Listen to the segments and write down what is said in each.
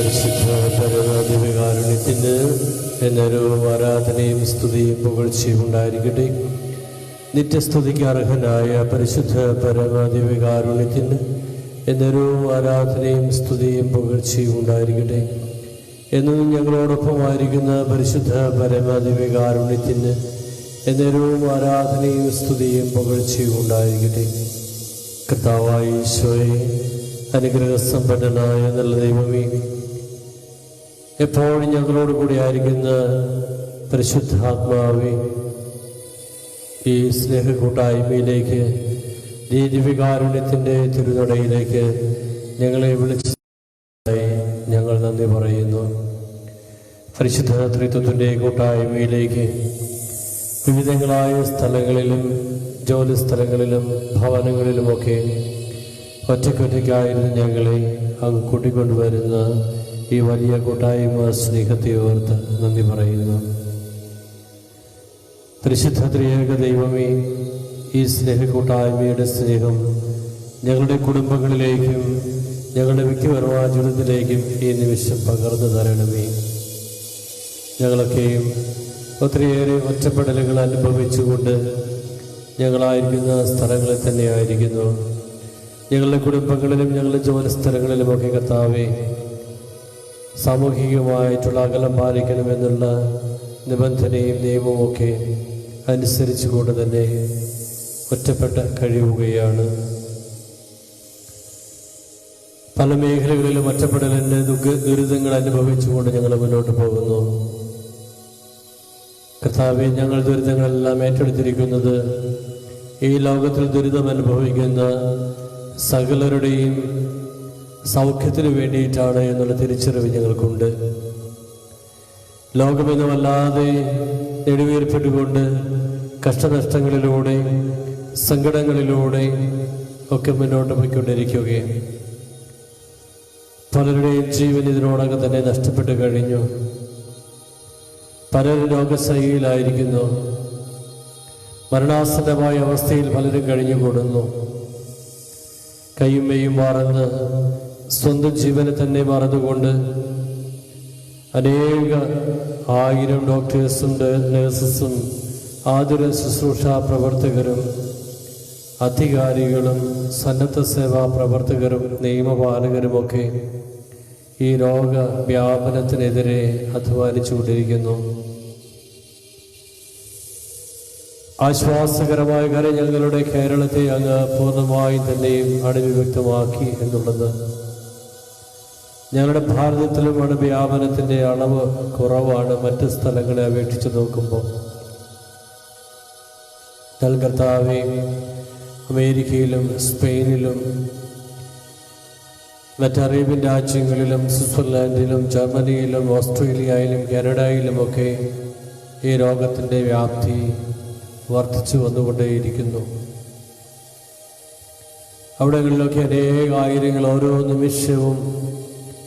പരിശുദ്ധ പരമാധികാരുണ്യത്തിന് എന്നേരവും ആരാധനയും സ്തുതിയും പുകഴ്ചയും ഉണ്ടായിരിക്കട്ടെ. നിത്യസ്തുതിക്ക് അർഹനായ പരിശുദ്ധ പരമാധികാരുണ്യത്തിന് എന്നേരവും ആരാധനയും സ്തുതിയും പുകഴ്ചയും ഉണ്ടായിരിക്കട്ടെ. എന്നും ഞങ്ങളോടൊപ്പമായിരിക്കുന്ന പരിശുദ്ധ പരമാധികാരുണ്യത്തിന് എന്നേരവും ആരാധനയും സ്തുതിയും പുകഴ്ചയും ഉണ്ടായിരിക്കട്ടെ. കർത്താവായ ഈശോയെ, അനുഗ്രഹസമ്പന്നനായ നല്ല ദൈവമേ, എപ്പോഴും ഞങ്ങളോട് കൂടി ആയിരിക്കുന്ന പരിശുദ്ധാത്മാവേ, ഈ സ്നേഹക്കൂട്ടായ്മയിലേക്ക്, ഈ ദിവ്യകാരുണ്യത്തിൻ്റെ തിരുനടയിലേക്ക് ഞങ്ങളെ വിളിച്ചതായി ഞങ്ങൾ നന്ദി പറയുന്നു. പരിശുദ്ധ ത്രിത്വത്തിൻ്റെ കൂട്ടായ്മയിലേക്ക് വിവിധങ്ങളായ സ്ഥലങ്ങളിലും ജോലി സ്ഥലങ്ങളിലും ഭവനങ്ങളിലുമൊക്കെ ഒറ്റയ്ക്കൊറ്റയ്ക്കായിരുന്നു ഞങ്ങളെ അങ്ങ് കൂട്ടിക്കൊണ്ടുവരുന്ന ഈ വലിയ കൂട്ടായ്മ സ്നേഹത്തെ ഓർത്ത് നന്ദി പറയുന്നു. പരിശുദ്ധ ത്രിയേക ദൈവമേ, ഈ സ്നേഹക്കൂട്ടായ്മയുടെ സ്നേഹം ഞങ്ങളുടെ കുടുംബങ്ങളിലേക്കും ഞങ്ങളുടെ വ്യക്തിപരമായ ജീവിതത്തിലേക്കും ഈ നിമിഷം പകർന്നു തരണമേ. ഞങ്ങളൊക്കെയും ഒത്തിരിയേറെ ഒറ്റപ്പെടലുകൾ അനുഭവിച്ചുകൊണ്ട് ഞങ്ങളായിരിക്കുന്ന സ്ഥലങ്ങളിൽ തന്നെയായിരിക്കുന്നു. ഞങ്ങളുടെ കുടുംബങ്ങളിലും ഞങ്ങളുടെ ജോലി സ്ഥലങ്ങളിലുമൊക്കെ കർത്താവേ, സാമൂഹികമായിട്ടുള്ള അകലം പാലിക്കണമെന്നുള്ള നിബന്ധനയും നിയമവുമൊക്കെ അനുസരിച്ചുകൊണ്ട് തന്നെ ഒറ്റപ്പെട്ട് കഴിയുകയാണ്. പല മേഖലകളിലും ഒറ്റപ്പെടലിൻ്റെ ദുരിതങ്ങൾ അനുഭവിച്ചുകൊണ്ട് ഞങ്ങൾ മുന്നോട്ട് പോകുന്നു. കർത്താവേ, ഞങ്ങൾ ദുരിതങ്ങളെല്ലാം ഏറ്റെടുത്തിരിക്കുന്നത് ഈ ലോകത്തിൽ ദുരിതം അനുഭവിക്കുന്ന സകലരുടെയും സൗഖ്യത്തിന് വേണ്ടിയിട്ടാണ് എന്നുള്ള തിരിച്ചറിവ് ഞങ്ങൾക്കുണ്ട്. ലോകമെന്ന് വല്ലാതെ നെടുവീർപ്പെട്ടുകൊണ്ട് കഷ്ടനഷ്ടങ്ങളിലൂടെ സങ്കടങ്ങളിലൂടെ ഒക്കെ മുന്നോട്ട് പോയിക്കൊണ്ടിരിക്കുകയാണ്. പലരുടെയും ജീവൻ ഇതിനോടകം തന്നെ നഷ്ടപ്പെട്ടു കഴിഞ്ഞു. പലരും രോഗശൈലിയിലായിരിക്കുന്നു. മരണാസന്നമായ അവസ്ഥയിൽ പലരും കഴിഞ്ഞുകൂടുന്നു. കയ്യും മെയ്യും മറന്ന് സ്വന്തം ജീവനെ തന്നെ മറന്നുകൊണ്ട് അനേക ആയിരം ഡോക്ടേഴ്സും നഴ്സസും ആതുര ശുശ്രൂഷ പ്രവർത്തകരും അധികാരികളും സന്നദ്ധ സേവാ പ്രവർത്തകരും നിയമപാലകരുമൊക്കെ ഈ രോഗവ്യാപനത്തിനെതിരെ അധ്വാനിച്ചുകൊണ്ടിരിക്കുന്നു. ആശ്വാസകരമായ കാര്യം ഞങ്ങളുടെ കേരളത്തെ അങ്ങ് പൂർണ്ണമായും തന്നെയും അണുവിമുക്തമാക്കി എന്നുള്ളത്. ഞങ്ങളുടെ ഭാരതത്തിലും അണുവ്യാപനത്തിൻ്റെ അളവ് കുറവാണ് മറ്റ് സ്ഥലങ്ങളെ അപേക്ഷിച്ച് നോക്കുമ്പോൾ. കർത്താവേ, അമേരിക്കയിലും സ്പെയിനിലും മറ്റ് അറേബ്യൻ രാജ്യങ്ങളിലും സ്വിറ്റ്സർലാൻഡിലും ജർമ്മനിയിലും ഓസ്ട്രേലിയയിലും കാനഡയിലുമൊക്കെ ഈ രോഗത്തിൻ്റെ വ്യാപ്തി വർദ്ധിച്ചു വന്നുകൊണ്ടേയിരിക്കുന്നു. അവിടങ്ങളിലൊക്കെ അനേക ആയിരങ്ങൾ ഓരോ നിമിഷവും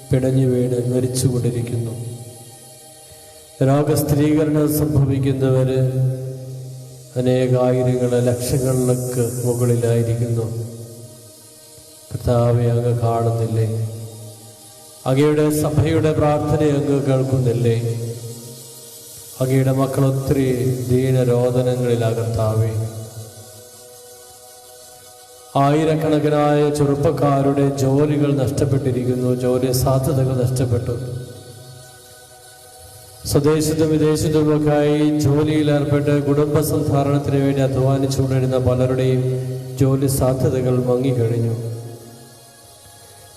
പിടഞ്ഞു വീണ് മരിച്ചുകൊണ്ടിരിക്കുന്നു. രോഗസ്ഥിരീകരണം സംഭവിക്കുന്നവർ അനേകായിരങ്ങൾ ലക്ഷങ്ങൾക്ക് മുകളിലായിരിക്കുന്നു. കർത്താവെ, അങ്ങ് കാണുന്നില്ലേ? അങ്ങയുടെ സഭയുടെ പ്രാർത്ഥന അങ്ങ് കേൾക്കുന്നില്ലേ? അങ്ങയുടെ മക്കൾ ഒത്തിരി ദീനരോധനങ്ങളിലാ കർത്താവേ. ആയിരക്കണക്കിനായ ചെറുപ്പക്കാരുടെ ജോലികൾ നഷ്ടപ്പെട്ടിരിക്കുന്നു. ജോലി സാധ്യതകൾ നഷ്ടപ്പെട്ടു. സ്വദേശത്തും വിദേശത്തുമൊക്കെയായി ജോലിയിലേർപ്പെട്ട് കുടുംബസന്ധാരണത്തിന് വേണ്ടി അധ്വാനിച്ചുകൊണ്ടിരുന്ന പലരുടെയും ജോലി സാധ്യതകൾ മങ്ങിക്കഴിഞ്ഞു.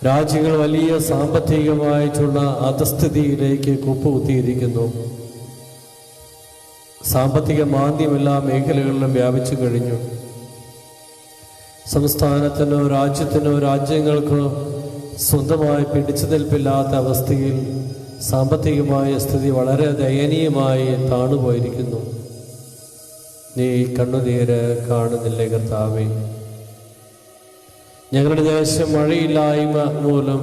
രാജ്യങ്ങൾ വലിയ സാമ്പത്തികമായിട്ടുള്ള അധസ്ഥിതിയിലേക്ക് കുപ്പുകുത്തിയിരിക്കുന്നു. സാമ്പത്തിക മാന്ദ്യം എല്ലാ മേഖലകളിലും വ്യാപിച്ചു കഴിഞ്ഞു. സംസ്ഥാനത്തിനോ രാജ്യത്തിനോ രാജ്യങ്ങൾക്കോ സ്വന്തമായി പിടിച്ചു നിൽപ്പില്ലാത്ത അവസ്ഥയിൽ സാമ്പത്തികമായ സ്ഥിതി വളരെ ദയനീയമായി താണുപോയിരിക്കുന്നു. നീ കണ്ണുനീര് കാണുന്നില്ലേ കർത്താവേ? ഞങ്ങളുടെ ദേശം മഴയില്ലായ്മ മൂലം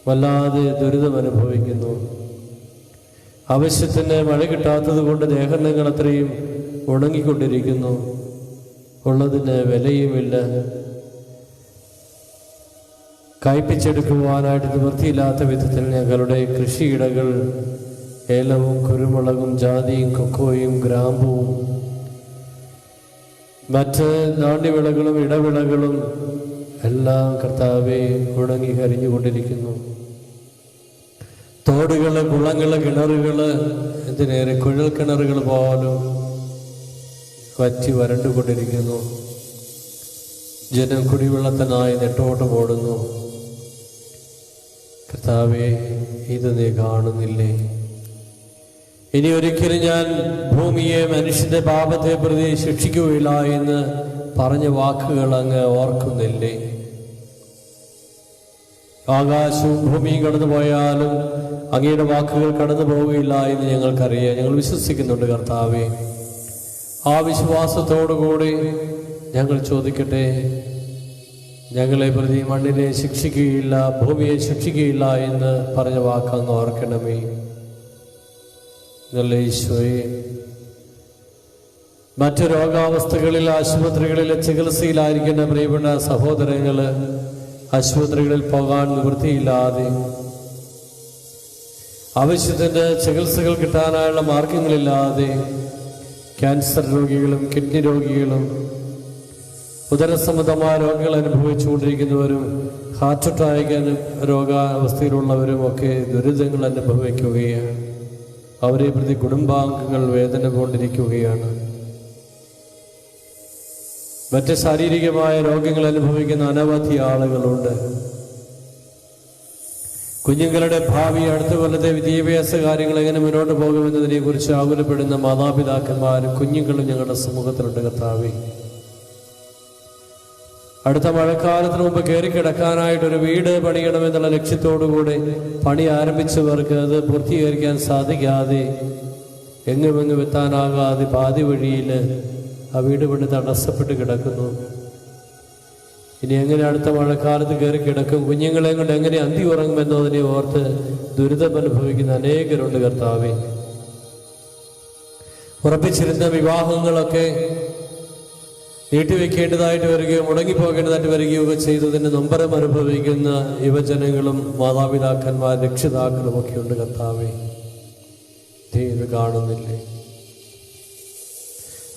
വല്ലാതെ ദുരിതം അനുഭവിക്കുന്നു. ആവശ്യത്തിന് മഴ കിട്ടാത്തത് കൊണ്ട് ലേഖനങ്ങൾ അത്രയും ഉണങ്ങിക്കൊണ്ടിരിക്കുന്നു. ഉള്ളതിന് വിലയുമില്ല. കയ്പിച്ചെടുക്കുവാനായിട്ട് നിവൃത്തിയില്ലാത്ത വിധത്തിൽ ഞങ്ങളുടെ കൃഷിയിടകൾ ഏലവും കുരുമുളകും ജാതിയും കൊക്കോയും ഗ്രാമ്പുവും മറ്റ് നാണ്യവിളകളും ഇടവിളകളും എല്ലാം കർത്താവെ ഉണങ്ങി കരിഞ്ഞുകൊണ്ടിരിക്കുന്നു. തോടുകൾ, കുളങ്ങൾ, കിണറുകൾ, എന്തിനേറെ കുഴൽ കിണറുകൾ പോലും വറ്റി വരണ്ടുകൊണ്ടിരിക്കുന്നു. ജനം കുടിവെള്ളത്തിനായി നെട്ടോട്ടം ഓടുന്നു. കർത്താവേ, ഇത് നീ കാണുന്നില്ലേ? ഇനി ഒരിക്കലും ഞാൻ ഭൂമിയെ മനുഷ്യന്റെ പാപത്തെ പ്രതി ശിക്ഷിക്കുകയില്ല എന്ന് പറഞ്ഞ വാക്കുകൾ അങ്ങ് ഓർക്കുന്നില്ലേ? ആകാശവും ഭൂമിയും കടന്നു പോയാലും അങ്ങയുടെ വാക്കുകൾ കടന്നു പോവുകയില്ല എന്ന് ഞങ്ങൾക്കറിയാം. ഞങ്ങൾ വിശ്വസിക്കുന്നുണ്ട് കർത്താവേ. ആ വിശ്വാസത്തോടുകൂടി ഞങ്ങൾ ചോദിക്കട്ടെ, ഞങ്ങളെ പ്രതി മണ്ണിനെ ശിക്ഷിക്കുകയില്ല, ഭൂമിയെ ശിക്ഷിക്കുകയില്ല എന്ന് പറഞ്ഞ വാക്കങ്ങ് ഓർക്കണമേ. നല്ല ഈശോയെ, മറ്റു രോഗാവസ്ഥകളിൽ ആശുപത്രികളിലെ ചികിത്സയിലായിരിക്കുന്ന പ്രിയപ്പെട്ട സഹോദരങ്ങൾ ആശുപത്രികളിൽ പോകാൻ നിവൃത്തിയില്ലാതെ, ആവശ്യത്തിന് ചികിത്സകൾ കിട്ടാനായുള്ള മാർഗങ്ങളില്ലാതെ ക്യാൻസർ രോഗികളും കിഡ്നി രോഗികളും ഉദരസംബന്ധമായ രോഗങ്ങൾ അനുഭവിച്ചുകൊണ്ടിരിക്കുന്നവരും ഹാർട്ട് അറ്റാക്ക് രോഗാവസ്ഥയിലുള്ളവരും ഒക്കെ ദുരിതങ്ങൾ അനുഭവിക്കുകയാണ്. അവരെ പ്രതി കുടുംബാംഗങ്ങൾ വേദന കൊണ്ടിരിക്കുകയാണ്. മറ്റ് ശാരീരികമായ രോഗങ്ങൾ അനുഭവിക്കുന്ന അനവധി ആളുകളുണ്ട്. കുഞ്ഞുങ്ങളുടെ ഭാവി, അടുത്ത കൊല്ലത്തെ വിദ്യാഭ്യാസ കാര്യങ്ങൾ എങ്ങനെ മുന്നോട്ട് പോകുമെന്നതിനെ കുറിച്ച് ആകുലപ്പെടുന്ന മാതാപിതാക്കന്മാരും കുഞ്ഞുങ്ങളും ഞങ്ങളുടെ സമൂഹത്തിലുണ്ട് കർത്താവേ. അടുത്ത മഴക്കാലത്തിന് മുമ്പ് കയറിക്കിടക്കാനായിട്ടൊരു വീട് പണിയണമെന്നുള്ള ലക്ഷ്യത്തോടുകൂടി പണി ആരംഭിച്ചവർക്ക് അത് പൂർത്തീകരിക്കാൻ സാധിക്കാതെ, എങ്ങുമെങ്ങും എത്താനാകാതെ പാതി വഴിയിൽ ആ വീട് പണി തടസ്സപ്പെട്ട് കിടക്കുന്നു. ഇനി എങ്ങനെ അടുത്ത മഴക്കാലത്ത് കയറി കിടക്കും? കുഞ്ഞുങ്ങളെ കൊണ്ട് എങ്ങനെ അന്തി ഉറങ്ങുമെന്നതിനെ ഓർത്ത് ദുരിതം അനുഭവിക്കുന്ന അനേകരുണ്ട് കർത്താവേ. ഉറപ്പിച്ചിരുന്ന വിവാഹങ്ങളൊക്കെ നീട്ടിവെക്കേണ്ടതായിട്ട് വരികയോ മുടങ്ങിപ്പോകേണ്ടതായിട്ട് വരികയോ ഒക്കെ ചെയ്തതിന് നൊമ്പരം അനുഭവിക്കുന്ന യുവജനങ്ങളും മാതാപിതാക്കന്മാർ, രക്ഷിതാക്കളും ഒക്കെ ഉണ്ട് കർത്താവേ. ഇത് കാണുന്നില്ലേ?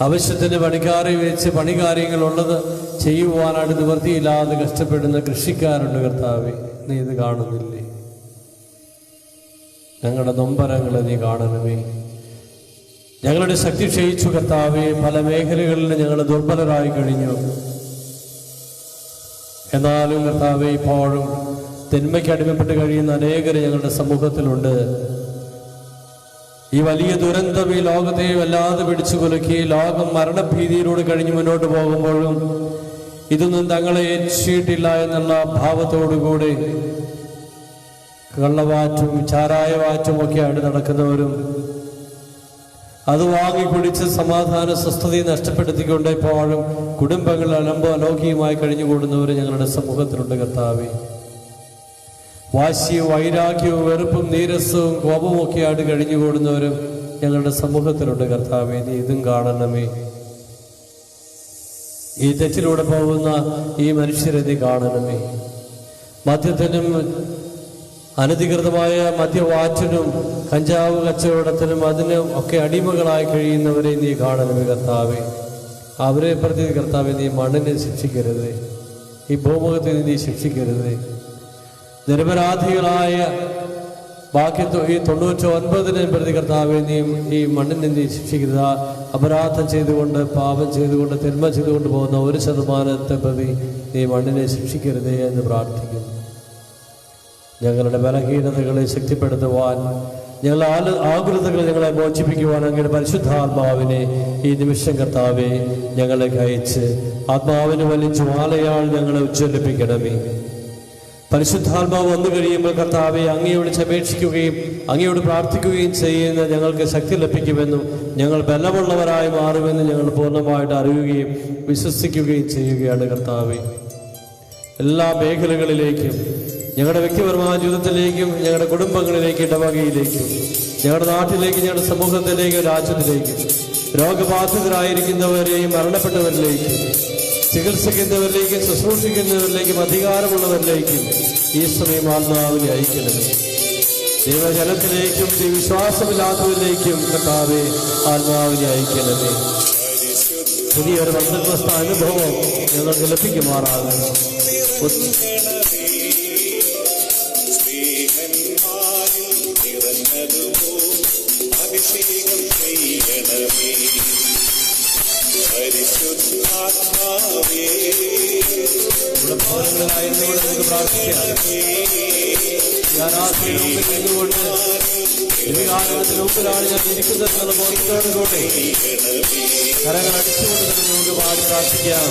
ആവശ്യത്തിന് പണിക്കാരെ വെച്ച് പണികാര്യങ്ങളുള്ളത് ചെയ്യുവാനായിട്ട് നിവൃത്തിയില്ലാതെ കഷ്ടപ്പെടുന്ന കൃഷിക്കാരുണ്ട് കർത്താവേ. നീ ഇത് കാണുന്നില്ലേ? ഞങ്ങളുടെ നൊമ്പരങ്ങളെ നീ കാണണമേ. ഞങ്ങളുടെ ശക്തി ക്ഷയിച്ചു കർത്താവേ. പല മേഖലകളിൽ ഞങ്ങൾ ദുർബലരായി കഴിഞ്ഞു. എന്നാലും കർത്താവേ, ഇപ്പോഴും തിന്മയ്ക്ക് അടിമപ്പെട്ട് കഴിയുന്ന അനേകർ ഞങ്ങളുടെ സമൂഹത്തിലുണ്ട്. ഈ വലിയ ദുരന്തം ഈ ലോകത്തെ വല്ലാതെ പിടിച്ചു കുലുക്കി ലോകം മരണഭീതിയിലൂടെ കഴിഞ്ഞ് മുന്നോട്ട് പോകുമ്പോഴും ഇതൊന്നും തങ്ങളെ ഏറ്റിയിട്ടില്ല എന്നുള്ള ഭാവത്തോടുകൂടി കള്ളവാറ്റും ചാരായവാറ്റും ഒക്കെ ആയിട്ട് നടക്കുന്നവരും, അത് വാങ്ങിക്കുടിച്ച് സമാധാന സ്വസ്ഥതയെ നഷ്ടപ്പെടുത്തിക്കൊണ്ട് ഇപ്പോഴും കുടുംബങ്ങൾ അലൗകികമായി കഴിഞ്ഞുകൂടുന്നവർ ഞങ്ങളുടെ സമൂഹത്തിലുണ്ട് കർത്താവേ. വാശിയും വൈരാഗ്യവും വെറുപ്പും നീരസവും കോപവും ഒക്കെയായിട്ട് കഴിഞ്ഞുകൂടുന്നവരും ഞങ്ങളുടെ സമൂഹത്തിലുണ്ട് കർത്താവേ. നീ ഇതും കാണണമേ. ഈ തെറ്റിലൂടെ പോകുന്ന ഈ മനുഷ്യരെ നീ കാണണമേ. മദ്യത്തിനും അനധികൃതമായ മദ്യവാറ്റിനും കഞ്ചാവ് കച്ചവടത്തിനും അതിനും ഒക്കെ അടിമകളായി കഴിയുന്നവരെ നീ കാണണമേ കർത്താവേ. അവരെ പ്രതി കർത്താവെ നീ മണ്ണിനെ ശിക്ഷിക്കരുതേ, ഈ ഭൂമുഖത്തെ നീ ശിക്ഷിക്കരുതേ. നിരപരാധികളായ ബാക്കി ഈ 99 പ്രതി കർത്താവെ നീ ഈ മണ്ണിനെ നീ ശിക്ഷിക്കരുത്. അപരാധം ചെയ്തുകൊണ്ട്, പാപം ചെയ്തുകൊണ്ട്, തിന്മ ചെയ്തുകൊണ്ട് പോകുന്ന 1% പ്രതി നീ മണ്ണിനെ ശിക്ഷിക്കരുതേ എന്ന് പ്രാർത്ഥിക്കുന്നു. ഞങ്ങളുടെ ബലഹീനതകളെ ശക്തിപ്പെടുത്തുവാൻ, ഞങ്ങളുടെ ആകുലതകൾ ഞങ്ങളെ മോചിപ്പിക്കുവാൻ അങ്ങയുടെ പരിശുദ്ധാത്മാവിനെ ഈ നിമിഷം കർത്താവെ ഞങ്ങളെ അയച്ച് ആത്മാവിന് വലിയ ജ്വാലയാൽ ഞങ്ങളെ ഉജ്ജ്വലിപ്പിക്കണമേ. പരിശുദ്ധാത്മാവ് വന്നു കഴിയുമ്പോൾ കർത്താവെ അങ്ങയോട് അപേക്ഷിക്കുകയും അങ്ങയോട് പ്രാർത്ഥിക്കുകയും ചെയ്യുന്ന ഞങ്ങൾക്ക് ശക്തി ലഭിക്കുമെന്നും ഞങ്ങൾ ബലമുള്ളവരായി മാറുമെന്നും ഞങ്ങൾ പൂർണ്ണമായിട്ട് അറിയുകയും വിശ്വസിക്കുകയും ചെയ്യുകയാണ് കർത്താവെ. എല്ലാ മേഖലകളിലേക്കും, ഞങ്ങളുടെ വ്യക്തിപരമായ ജീവിതത്തിലേക്കും, ഞങ്ങളുടെ കുടുംബങ്ങളിലേക്കും, ഇടവകയിലേക്കും, ഞങ്ങളുടെ നാട്ടിലേക്കും, ഞങ്ങളുടെ സമൂഹത്തിലേക്കും, രാജ്യത്തിലേക്കും, രോഗബാധിതരായിരിക്കുന്നവരെയും മരണപ്പെട്ടവരിലേക്കും, ചികിത്സിക്കുന്നവരിലേക്കും ശുശ്രൂഷിക്കുന്നവരിലേക്കും അധികാരമുള്ളവരിലേക്കും ഈ സമയം ആത്മാവിനെ അയക്കണമേ. ദൈവജനത്തിലേക്കും വിശ്വാസമില്ലാത്തവരിലേക്കും കർത്താവെ ആത്മാവിനെ അയക്കണമേ. പുതിയൊരു ബന്ധഗ്രസ്ത അനുഭവം ഞങ്ങൾക്ക് ലഭിക്കുമാറാകും. ഇവിടെ ഭവനങ്ങളായിരുന്നുകൊണ്ട് നമുക്ക് പ്രാർത്ഥിക്കാം. കൊണ്ട് വികാരണത്തിന് മുമ്പിലാണ് ഞാൻ ഇരിക്കുന്നതെന്നുള്ള ബോധത്തോടുകൂടി കരങ്ങൾ അടിച്ചുകൊണ്ട് തന്നെ നമുക്ക് പാടി പ്രാർത്ഥിക്കാം.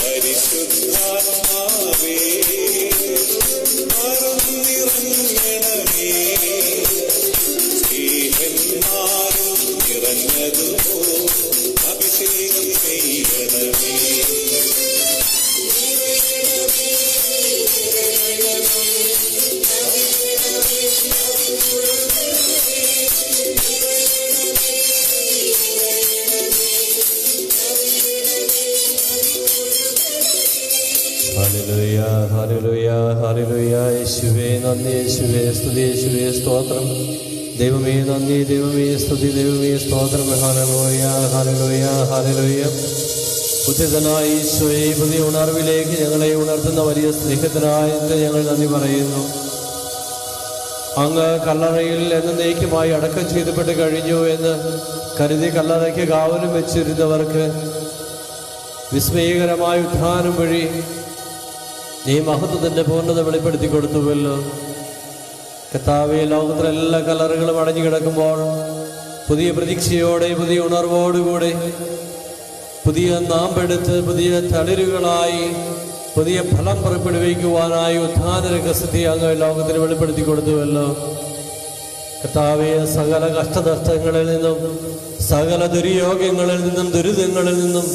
പരിശുദ്ധാത്മാവേ യേശുവേ നന്ദി, യേശുവേ സ്തുതി, യേശുവേ സ്തോത്രം. ദൈവമേ നന്ദി, ദൈവമേ സ്തുതി, ദൈവമേ സ്തോത്രം. Hallelujah, hallelujah, hallelujah. ഉചിതനായ ഈശോയെ, പുതിയ ഉണർവിലേക്ക് ഞങ്ങളെ ഉണർത്തുന്ന വലിയ സ്നേഹത്തിനായി ഞങ്ങൾ നന്ദി പറയുന്നു. അങ്ങ് കല്ലറയിൽ എന്നേക്കുമായി അടക്കം ചെയ്യപ്പെട്ട് കഴിഞ്ഞു എന്ന് കരുതി കല്ലറയ്ക്ക് കാവലും വെച്ചിരുന്നവർക്ക് വിസ്മയകരമായ ഉത്ഥാനം വഴി ഈ മഹത്വത്തിൻ്റെ പൂർണ്ണത വെളിപ്പെടുത്തി കൊടുത്തുവല്ലോ. കർത്താവേ, ലോകത്തിലെ എല്ലാ കല്ലറകളും അടഞ്ഞു കിടക്കുമ്പോൾ പുതിയ പ്രതീക്ഷയോടെ, പുതിയ ഉണർവോടുകൂടി, പുതിയ നാമ്പെടുത്ത്, പുതിയ തളിരുകളായി, പുതിയ ഫലം പുറപ്പെടുവിക്കുവാനായി ഉത്ഥാന രഹസ്യത്തെ അങ്ങ് ലോകത്തിന് വെളിപ്പെടുത്തി കൊടുത്തുവല്ലോ. കർത്താവേ, സകല കഷ്ടനഷ്ടങ്ങളിൽ നിന്നും, സകല ദുര്യോഗങ്ങളിൽ നിന്നും, ദുരിതങ്ങളിൽ നിന്നും,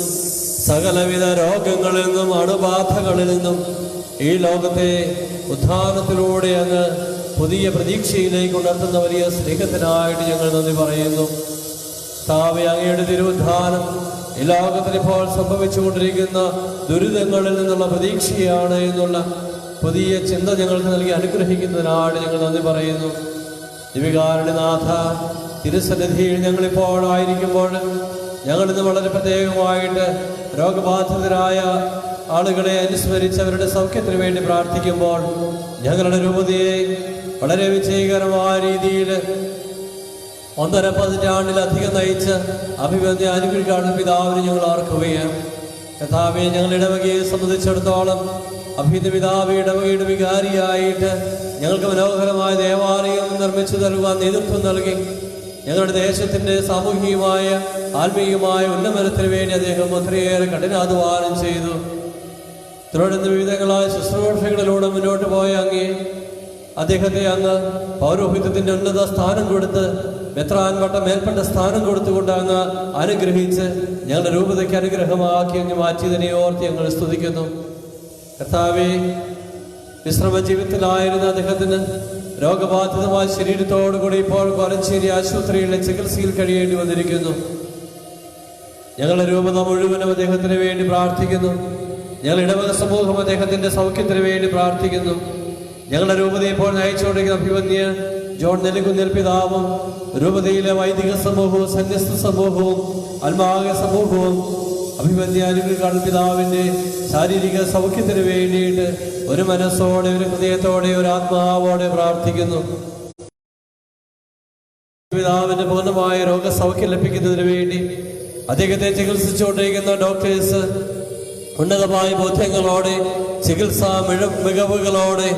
സകലവിധ രോഗങ്ങളിൽ നിന്നും, അണുബാധകളിൽ നിന്നും ഈ ലോകത്തെ ഉത്ഥാനത്തിലൂടെ അങ്ങ് പുതിയ പ്രതീക്ഷയിലേക്ക് ഉണർത്തുന്ന വലിയ സ്നേഹത്തിനായിട്ട് ഞങ്ങൾ നന്ദി പറയുന്നു. കർത്താവേ, അങ്ങയുടെ തിരുവുത്ഥാനം ഈ ലോകത്തിനിപ്പോൾ സംഭവിച്ചുകൊണ്ടിരിക്കുന്ന ദുരിതങ്ങളിൽ നിന്നുള്ള പ്രതീക്ഷയാണ് എന്നുള്ള പുതിയ ചിന്ത ഞങ്ങൾക്ക് നൽകി അനുഗ്രഹിക്കുന്നതിനാണ് ഞങ്ങൾ നന്ദി പറയുന്നു. ദിവികാരുണ്യനാഥ, തിരുസന്നിധിയിൽ ഞങ്ങളിപ്പോൾ ആയിരിക്കുമ്പോൾ ഞങ്ങളിന്ന് വളരെ പ്രത്യേകമായിട്ട് രോഗബാധിതരായ ആളുകളെ അനുസ്മരിച്ച് അവരുടെ സൗഖ്യത്തിന് വേണ്ടി പ്രാർത്ഥിക്കുമ്പോൾ ഞങ്ങളുടെ രൂപതയെ വളരെ വിജയകരമായ രീതിയിൽ 1.5 പതിറ്റാണ്ടിലധികം നയിച്ച് അഭിവന്ധ്യ അനുഗ്രഹിക്കാനുള്ള പിതാവിനെ ഞങ്ങൾ ഓർക്കുകയാണ്. കർത്താവേ, ഞങ്ങളുടെ ഇടവകയെ സംബന്ധിച്ചിടത്തോളം അഭിവന്ധ്യ പിതാവ് ഇടവകയുടെ വികാരിയായിട്ട് ഞങ്ങൾക്ക് മനോഹരമായ ദേവാലയം നിർമ്മിച്ചു നൽകുവാൻ നേതൃത്വം നൽകി ഞങ്ങളുടെ ദേശത്തിൻ്റെ സാമൂഹികമായ ആത്മീയമായ ഉന്നമനത്തിന് വേണ്ടി അദ്ദേഹം ഒത്തിരിയേറെ കഠിനാധ്വാനം ചെയ്തു. തുടർന്ന് വിവിധങ്ങളായ ശുശ്രൂഷകളിലൂടെ മുന്നോട്ട് പോയ അങ്ങേ അദ്ദേഹത്തെ അങ്ങ് പൗരോഹിത്യത്തിൻ്റെ ഉന്നത സ്ഥാനം കൊടുത്ത്, മെത്രാൻ വട്ട മേൽപ്പെട്ട സ്ഥാനം കൊടുത്തുകൊണ്ട് അങ്ങ് അനുഗ്രഹിച്ച് ഞങ്ങളുടെ രൂപതയ്ക്ക് അനുഗ്രഹമാക്കി അങ്ങ് മാറ്റിയതിനെ ഓർത്ത് ഞങ്ങൾ സ്തുതിക്കുന്നു. കർത്താവേ, വിശ്രമ ജീവിതത്തിലായിരുന്ന അദ്ദേഹത്തിന് രോഗബാധിതമായ ശരീരത്തോടുകൂടി ഇപ്പോൾ കോലഞ്ചേരി ആശുപത്രിയിലെ ചികിത്സയിൽ കഴിയേണ്ടി വന്നിരിക്കുന്നു. ഞങ്ങളുടെ രൂപത മുഴുവനും അദ്ദേഹത്തിന് വേണ്ടി പ്രാർത്ഥിക്കുന്നു. ഞങ്ങൾ ഇടവക സമൂഹം അദ്ദേഹത്തിന്റെ സൗഖ്യത്തിന് വേണ്ടി പ്രാർത്ഥിക്കുന്നു. ഞങ്ങളുടെ രൂപതയെ ഇപ്പോൾ നയിച്ചുകൊണ്ടിരിക്കുന്ന അഭിവന്യ ജോൺ നെല്ലിക്കുന്നിൽ പിതാവും രൂപതയിലെ വൈദിക സമൂഹവും സന്യസ്ത സമൂഹവും അൽമാക സമൂഹവും അഭിവന്യ അനുഗ്രഹിക്കുന്ന പിതാവിൻ്റെ ശാരീരിക സൗഖ്യത്തിന് വേണ്ടിയിട്ട് ഒരു മനസ്സോടെ, ഒരു ഹൃദയത്തോടെ, ഒരു ആത്മാവോടെ പ്രാർത്ഥിക്കുന്നു. പിതാവിന്റെ പൂർണ്ണമായ രോഗസൗഖ്യം ലഭിക്കുന്നതിന് വേണ്ടി അദ്ദേഹത്തെ ചികിത്സിച്ചുകൊണ്ടിരിക്കുന്ന ഡോക്ടേഴ്സ് ഉന്നതമായ ബോധ്യങ്ങളോടെ, ചികിത്സാ മികവുകളോടെ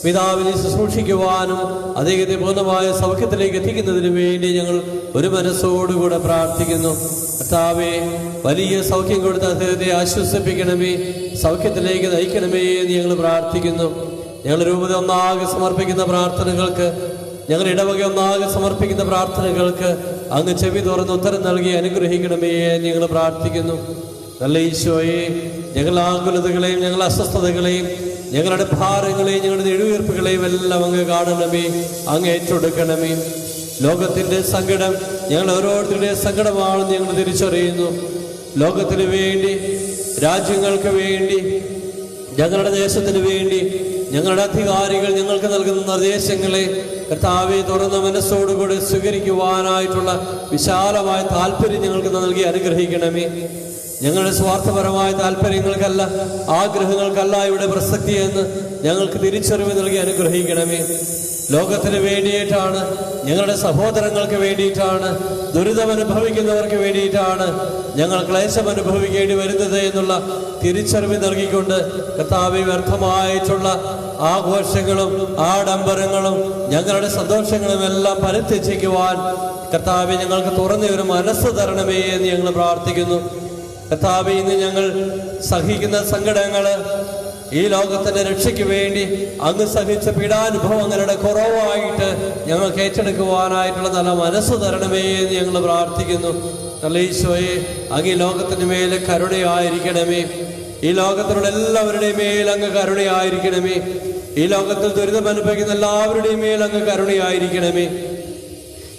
പിതാവിനെ ശുശ്രൂഷിക്കുവാനും അദ്ദേഹത്തെ പൂർണ്ണമായ സൗഖ്യത്തിലേക്ക് എത്തിക്കുന്നതിന് വേണ്ടി ഞങ്ങൾ ഒരു മനസ്സോടുകൂടെ പ്രാർത്ഥിക്കുന്നു. കർത്താവേ, വലിയ സൗഖ്യം കൊടുത്ത് അദ്ദേഹത്തെ ആശ്വസിപ്പിക്കണമേ, സൗഖ്യത്തിലേക്ക് നയിക്കണമേ എന്ന് ഞങ്ങൾ പ്രാർത്ഥിക്കുന്നു. ഞങ്ങൾ രൂപത ഒന്നാകെ സമർപ്പിക്കുന്ന പ്രാർത്ഥനകൾക്ക്, ഞങ്ങൾ ഇടവക ഒന്നാകെ സമർപ്പിക്കുന്ന പ്രാർത്ഥനകൾക്ക് അങ്ങ് ചെവി തുറന്ന് ഉത്തരം നൽകി അനുഗ്രഹിക്കണമേ എന്ന് ഞങ്ങൾ പ്രാർത്ഥിക്കുന്നു. നല്ല ഈശോയെ, ഞങ്ങളുടെ ആകുലതകളെയും ഞങ്ങളുടെ അസ്വസ്ഥതകളെയും ഞങ്ങളുടെ ഭാരങ്ങളെയും ഞങ്ങളുടെ നെടുവീർപ്പുകളെയും എല്ലാം അങ്ങ് കാണണമേ, അങ്ങ് ഏറ്റെടുക്കണമേ. ലോകത്തിൻ്റെ സങ്കടം ഞങ്ങൾ ഓരോരുത്തരുടെയും സങ്കടമാണെന്ന് ഞങ്ങൾ തിരിച്ചറിയുന്നു. ലോകത്തിന് വേണ്ടി, രാജ്യങ്ങൾക്ക് വേണ്ടി, ഞങ്ങളുടെ ദേശത്തിന് വേണ്ടി ഞങ്ങളുടെ അധികാരികൾ ഞങ്ങൾക്ക് നൽകുന്ന നിർദ്ദേശങ്ങളെ കർത്താവെ തുറന്ന മനസ്സോടുകൂടി സ്വീകരിക്കുവാനായിട്ടുള്ള വിശാലമായ താല്പര്യം ഞങ്ങൾക്ക് നൽകി അനുഗ്രഹിക്കണമേ. ഞങ്ങളുടെ സ്വാർത്ഥപരമായ താല്പര്യങ്ങൾക്കല്ല, ആഗ്രഹങ്ങൾക്കല്ല ഇവിടെ പ്രസക്തി എന്ന് ഞങ്ങൾക്ക് തിരിച്ചറിവ് നൽകി അനുഗ്രഹിക്കണമേ. ലോകത്തിന് വേണ്ടിയിട്ടാണ്, ഞങ്ങളുടെ സഹോദരങ്ങൾക്ക് വേണ്ടിയിട്ടാണ്, ദുരിതമനുഭവിക്കുന്നവർക്ക് വേണ്ടിയിട്ടാണ് ഞങ്ങൾ ക്ലേശം അനുഭവിക്കേണ്ടി വരുന്നത് എന്നുള്ള തിരിച്ചറിവ് നൽകിക്കൊണ്ട് കർത്താവെ, വ്യർത്ഥമായിട്ടുള്ള ആഘോഷങ്ങളും ആഡംബരങ്ങളും ഞങ്ങളുടെ സന്തോഷങ്ങളും എല്ലാം പരിത്യജിക്കുവാൻ കർത്താവെ ഞങ്ങൾക്ക് തുറന്ന ഒരു മനസ്സ് തരണമേ എന്ന് ഞങ്ങൾ പ്രാർത്ഥിക്കുന്നു. കർത്താവെ, ഇന്ന് ഞങ്ങൾ സഹിക്കുന്ന സങ്കടങ്ങൾ ഈ ലോകത്തിന്റെ രക്ഷയ്ക്ക് വേണ്ടി അങ്ങ് സഹിച്ച പീഡാനുഭവങ്ങളുടെ കുറവായിട്ട് ഞങ്ങൾക്ക് ഏറ്റെടുക്കുവാനായിട്ടുള്ള നല്ല മനസ്സ് തരണമേ എന്ന് ഞങ്ങൾ പ്രാർത്ഥിക്കുന്നു. നല്ല ഈശോയെ, അങ്ങ് ഈ ലോകത്തിന് മേലെ കരുണയായിരിക്കണമേ. ഈ ലോകത്തിലുള്ള എല്ലാവരുടെയും മേൽ അങ്ങ് കരുണയായിരിക്കണമേ. ഈ ലോകത്തിൽ ദുരിതം അനുഭവിക്കുന്ന എല്ലാവരുടെയും മേൽ അങ്ങ് കരുണയായിരിക്കണമേ.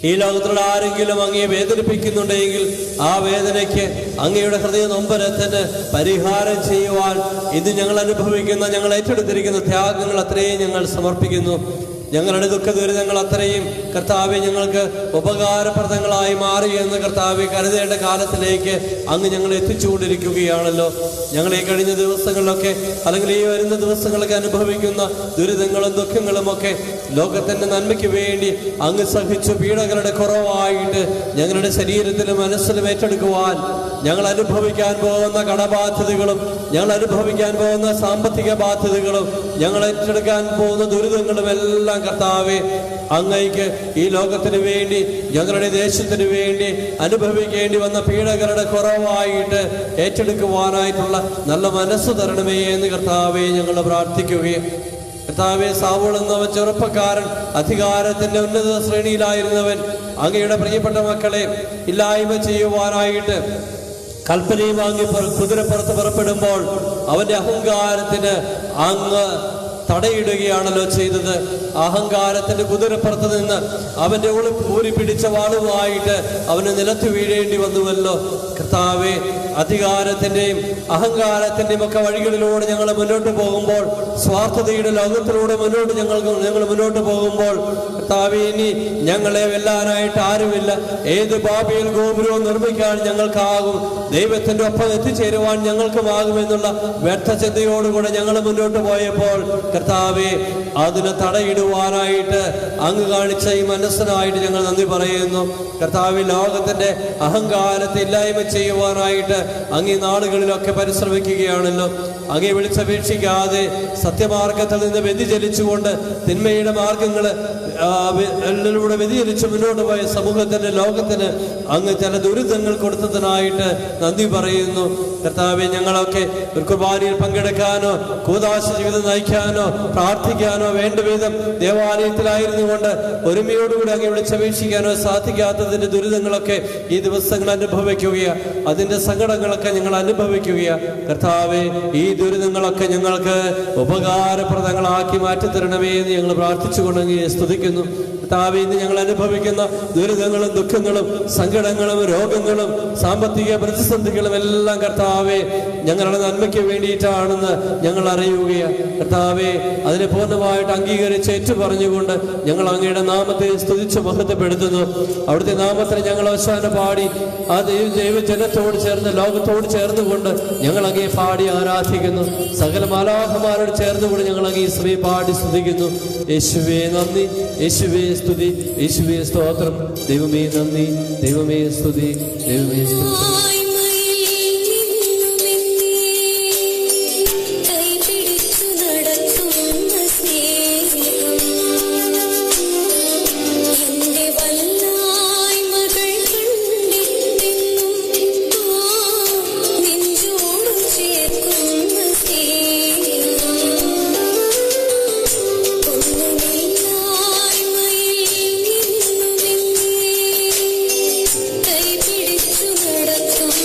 ഈ ലോകത്തിലുള്ള ആരെങ്കിലും അങ്ങയെ വേദനിപ്പിക്കുന്നുണ്ടെങ്കിൽ ആ വേദനയ്ക്ക് അങ്ങയുടെ ഹൃദയ നൊമ്പരത്തിന് പരിഹാരം ചെയ്യുവാൻ ഇന്ന് ഞങ്ങൾ അനുഭവിക്കുന്ന, ഞങ്ങൾ ഏറ്റെടുത്തിരിക്കുന്ന ത്യാഗങ്ങൾ അത്രയും ഞങ്ങൾ സമർപ്പിക്കുന്നു. ഞങ്ങളുടെ ദുഃഖ ദുരിതങ്ങൾ അത്രയും കർത്താവെ ഞങ്ങൾക്ക് ഉപകാരപ്രദങ്ങളായി മാറി എന്ന് കർത്താവെ കരുതേണ്ട കാലത്തിലേക്ക് അങ്ങ് ഞങ്ങൾ എത്തിച്ചുകൊണ്ടിരിക്കുകയാണല്ലോ. ഞങ്ങൾ ഈ കഴിഞ്ഞ ദിവസങ്ങളിലൊക്കെ അല്ലെങ്കിൽ ഈ വരുന്ന ദിവസങ്ങളൊക്കെ അനുഭവിക്കുന്ന ദുരിതങ്ങളും ദുഃഖങ്ങളും ഒക്കെ ലോകത്തിൻ്റെ നന്മയ്ക്ക് വേണ്ടി അങ്ങ് സഹിച്ചു പീഡകളുടെ കുറവായിട്ട് ഞങ്ങളുടെ ശരീരത്തിലും മനസ്സിലും ഏറ്റെടുക്കുവാൻ, ഞങ്ങൾ അനുഭവിക്കാൻ പോകുന്ന കടബാധ്യതകളും ഞങ്ങൾ അനുഭവിക്കാൻ പോകുന്ന സാമ്പത്തിക ബാധ്യതകളും ഞങ്ങൾ ഏറ്റെടുക്കാൻ പോകുന്ന ദുരിതങ്ങളും എല്ലാം കർത്താവേ അങ്ങയ്ക്ക് ഈ ലോകത്തിന് വേണ്ടി ഞങ്ങളുടെ ദേശത്തിന് വേണ്ടി അനുഭവിക്കേണ്ടി വന്ന പീഡകളുടെ കുറവായിട്ട് ഏറ്റെടുക്കുവാനായിട്ടുള്ള നല്ല മനസ്സ് തരണമേ എന്ന് കർത്താവെ ഞങ്ങൾ പ്രാർത്ഥിക്കുകയും, കർത്താവെ സാവൂൾ എന്ന ചെറുപ്പക്കാരൻ അധികാരത്തിന്റെ ഉന്നത ശ്രേണിയിലായിരുന്നവൻ അങ്ങയുടെ പ്രിയപ്പെട്ട മക്കളെ ഇല്ലായ്മ ചെയ്യുവാനായിട്ട് കൽപ്പനയും വാങ്ങി കുതിരപ്പുറത്ത് പുറപ്പെടുമ്പോൾ അവന്റെ അഹങ്കാരത്തിന് അങ്ങ് തടയിടുകയാണല്ലോ ചെയ്തത്. അഹങ്കാരത്തിന്റെ കുതിരപ്പുറത്ത് നിന്ന് അവന്റെ ഊരി പിടിച്ച വാളുമായിട്ട് അവന് നിലത്ത് വീഴേണ്ടി വന്നുവല്ലോ. കർത്താവെ, അധികാരത്തിന്റെയും അഹങ്കാരത്തിന്റെയും ഒക്കെ വഴികളിലൂടെ ഞങ്ങൾ മുന്നോട്ട് പോകുമ്പോൾ, സ്വാർത്ഥതയുടെ ലോകത്തിലൂടെ ഞങ്ങൾ മുന്നോട്ട് പോകുമ്പോൾ കർത്താവെ, ഇനി ഞങ്ങളെ വെല്ലാനായിട്ട് ആരുമില്ല. ഏത് ബാബേൽ ഗോപുരവും നിർമ്മിക്കാൻ ഞങ്ങൾക്കാകും, ദൈവത്തിന്റെ ഒപ്പം എത്തിച്ചേരുവാൻ ഞങ്ങൾക്കുമാകുമെന്നുള്ള വ്യർത്ഥ ചിന്തയോടുകൂടെ ഞങ്ങൾ മുന്നോട്ട് പോയപ്പോൾ കർത്താവെ, അതിനെ തടയിടുവാനായിട്ട് അങ്ങ് കാണിച്ച ഈ മനസ്സിനായിട്ട് ഞങ്ങൾ നന്ദി പറയുന്നു. കർത്താവെ, ലോകത്തിന്റെ അഹങ്കാരത്തെ ഇല്ലായ്മ ചെയ്യുവാനായിട്ട് അങ്ങ് ഈ നാളുകളിലൊക്കെ പരിശ്രമിക്കുകയാണല്ലോ. അങ്ങേ വിളിച്ചപേക്ഷിക്കാതെ സത്യമാർഗത്തിൽ നിന്ന് വ്യതിചലിച്ചുകൊണ്ട് തിന്മയുടെ മാർഗങ്ങൾ ിലൂടെ വ്യതിചലിച്ച് മുന്നോട്ട് പോയ സമൂഹത്തിന്, ലോകത്തിന് അങ്ങ് ചില ദുരിതങ്ങൾ കൊടുത്തതിനായിട്ട് നന്ദി പറയുന്നു. കർത്താവെ, ഞങ്ങളൊക്കെ ഒരു കുർബാനയിൽ പങ്കെടുക്കാനോ കൂദാശ ജീവിതം നയിക്കാനോ പ്രാർത്ഥിക്കാനോ വേണ്ട വിധം ദേവാലയത്തിലായിരുന്നു കൊണ്ട് ഒരുമയോടുകൂടി അങ്ങ് വിളിച്ചപേക്ഷിക്കാനോ സാധിക്കാത്തതിന്റെ ദുരിതങ്ങളൊക്കെ ഈ ദിവസങ്ങൾ അനുഭവിക്കുകയാണ്. അതിന്റെ സങ്കടങ്ങളൊക്കെ ഞങ്ങൾ അനുഭവിക്കുകയാണ്. കർത്താവെ, ഈ ദുരിതങ്ങളൊക്കെ ഞങ്ങൾക്ക് ഉപകാരപ്രദങ്ങളാക്കി മാറ്റിത്തരണമേ എന്ന് ഞങ്ങൾ പ്രാർത്ഥിച്ചുകൊണ്ട് അങ്ങയെ സ്തുതിക്കുന്നു. കർത്താവെ, ഇന്ന് ഞങ്ങൾ അനുഭവിക്കുന്ന ദുരിതങ്ങളും ദുഃഖങ്ങളും സങ്കടങ്ങളും രോഗങ്ങളും സാമ്പത്തിക പ്രതിസന്ധികളും എല്ലാം കർത്താവെ ഞങ്ങളുടെ നന്മയ്ക്ക് വേണ്ടിയിട്ടാണെന്ന് ഞങ്ങൾ അറിയുകയാണ്. കർത്താവെ, അതിനെ പൂർണ്ണമായിട്ട് അംഗീകരിച്ച് ഏറ്റുപറഞ്ഞുകൊണ്ട് ഞങ്ങൾ അങ്ങയുടെ നാമത്തെ സ്തുതിച്ച് മഹത്വപ്പെടുത്തുന്നു. അവിടുത്തെ നാമത്തിൽ ഞങ്ങൾ അവസാനം പാടി ആ ദൈവജനത്തോട് ചേർന്ന് ലോകത്തോട് ചേർന്നുകൊണ്ട് ഞങ്ങൾ അങ്ങയെ പാടി ആരാധിക്കുന്നു. സകല മാലാഖമാരോട് ചേർന്നുകൊണ്ട് ഞങ്ങൾ അങ്ങേ സ്ത്രീ പാടി സ്തുതിക്കുന്നു. യേശുവേ നന്ദി, യേശുവേ സ്തുതി, യേശുവേ സ്തോത്രം. ദൈവമേ നന്ദി, ദൈവമേ സ്തുതി, ദൈവമേ സ്തോത്രം. കൈപിടിച്ചു നടക്കും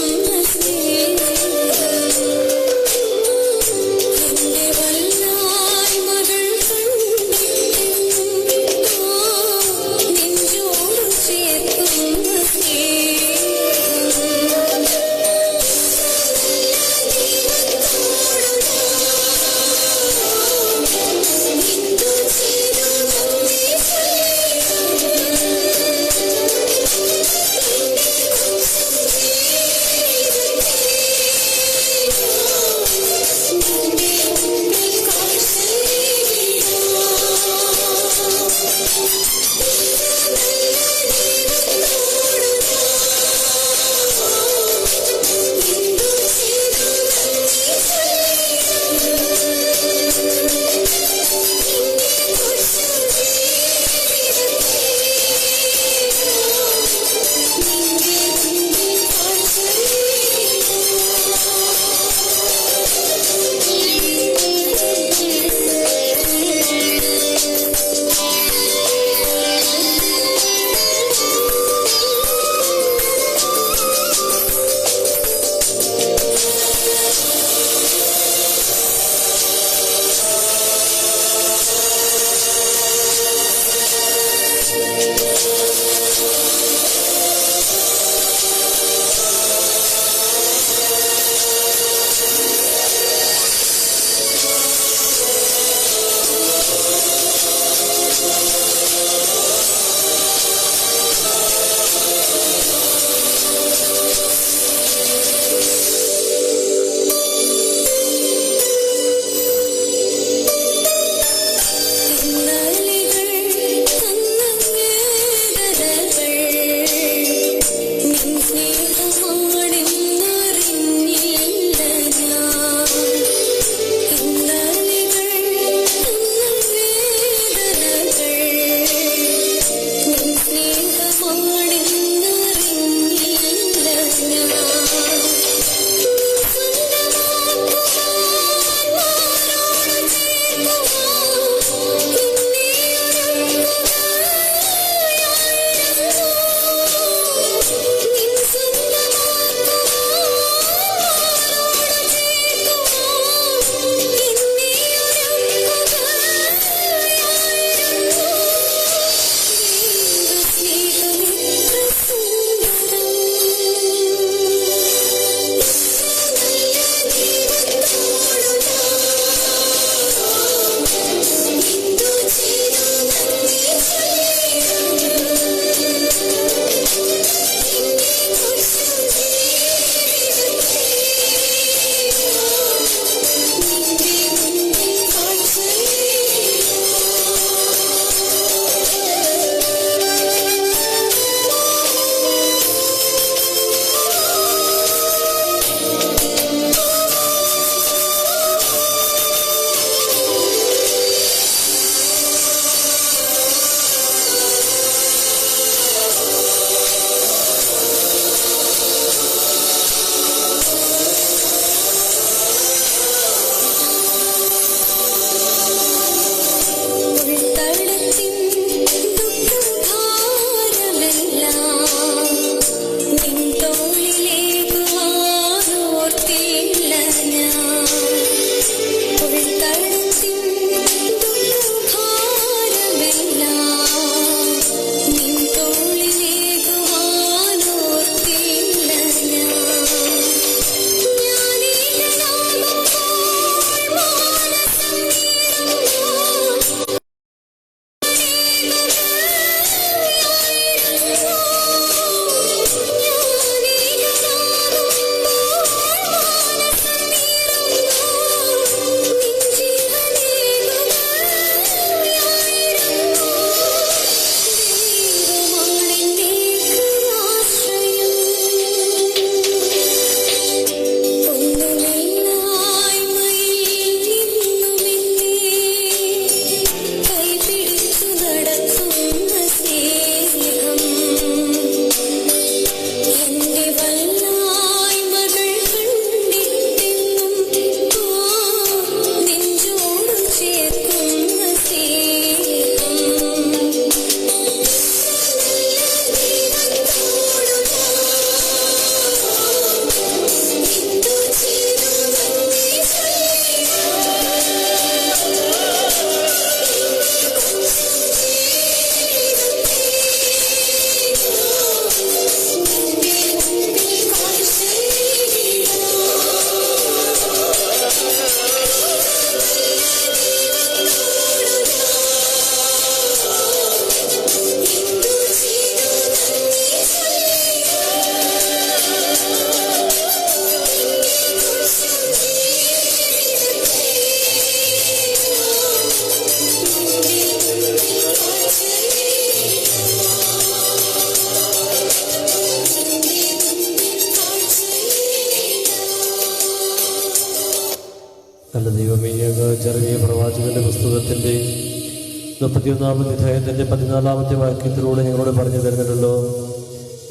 31-ാമത്തെ അധ്യായത്തിൻ്റെ 14-ാമത്തെ വാക്യത്തിലൂടെ ഞങ്ങളോട് പറഞ്ഞു തരുന്നുണ്ടല്ലോ,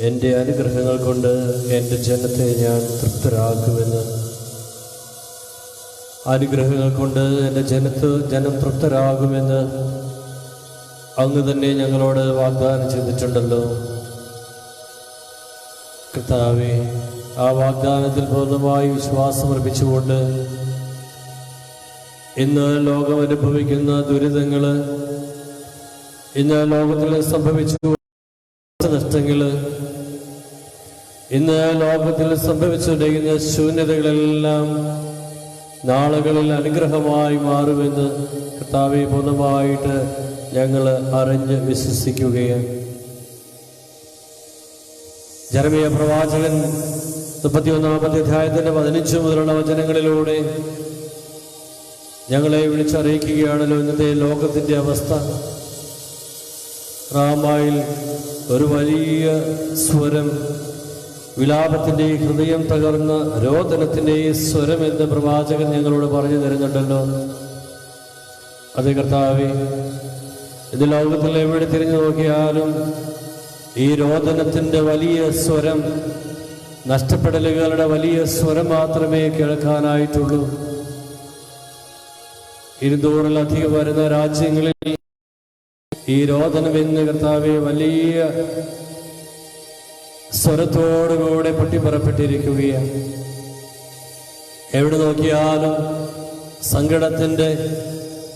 എൻ്റെ അനുഗ്രഹങ്ങൾ കൊണ്ട് എൻ്റെ ജനത്തെ ഞാൻ തൃപ്തരാക്കുമെന്ന്. അനുഗ്രഹങ്ങൾ കൊണ്ട് എൻ്റെ ജനം തൃപ്തരാകുമെന്ന് അങ്ങ് തന്നെ ഞങ്ങളോട് വാഗ്ദാനം ചെയ്തിട്ടുണ്ടല്ലോ. കർത്താവേ, ആ വാഗ്ദാനത്തിൽ പൂർണ്ണമായി വിശ്വാസമർപ്പിച്ചുകൊണ്ട് ഇന്ന് ലോകം അനുഭവിക്കുന്ന ദുരിതങ്ങൾ, ഇന്ന് ലോകത്തിൽ സംഭവിച്ചു നഷ്ടങ്ങൾ, ഇന്ന് ലോകത്തിൽ സംഭവിച്ചുകൊണ്ടിരിക്കുന്ന ശൂന്യതകളെല്ലാം നാളുകളിൽ അനുഗ്രഹമായി മാറുമെന്ന് കർത്താവെ പൂർണ്ണമായിട്ട് ഞങ്ങൾ അറിഞ്ഞ് വിശ്വസിക്കുകയാണ്. ജെറമ്യാ പ്രവാചകൻ 31-ാമത്തെ അധ്യായത്തിൻ്റെ 15 മുതലുള്ള വചനങ്ങളിലൂടെ ഞങ്ങളെ വിളിച്ചറിയിക്കുകയാണല്ലോ ഇന്നത്തെ ലോകത്തിൻ്റെ അവസ്ഥ. റാമായിൽ ഒരു വലിയ സ്വരം, വിലാപത്തിൻ്റെ ഹൃദയം തകർന്ന രോദനത്തിൻ്റെ സ്വരം എന്ന് പ്രവാചകൻ ഞങ്ങളോട് പറഞ്ഞു തരുന്നുണ്ടല്ലോ. അതേ കർത്താവേ, ഇത് ലോകത്തിൽ എവിടെ തിരിഞ്ഞു നോക്കിയാലും ഈ രോദനത്തിൻ്റെ വലിയ സ്വരം, നഷ്ടപ്പെടലുകളുടെ വലിയ സ്വരം മാത്രമേ കേൾക്കാനായിട്ടുള്ളൂ. 200-ലധികം വരുന്ന രാജ്യങ്ങളിൽ ഈ രോദനം എന്ന് കർത്താവെ വലിയ സ്വരത്തോടുകൂടെ പൊട്ടിപ്പുറപ്പെട്ടിരിക്കുകയാണ്. എവിടെ നോക്കിയാലും സങ്കടത്തിൻ്റെ,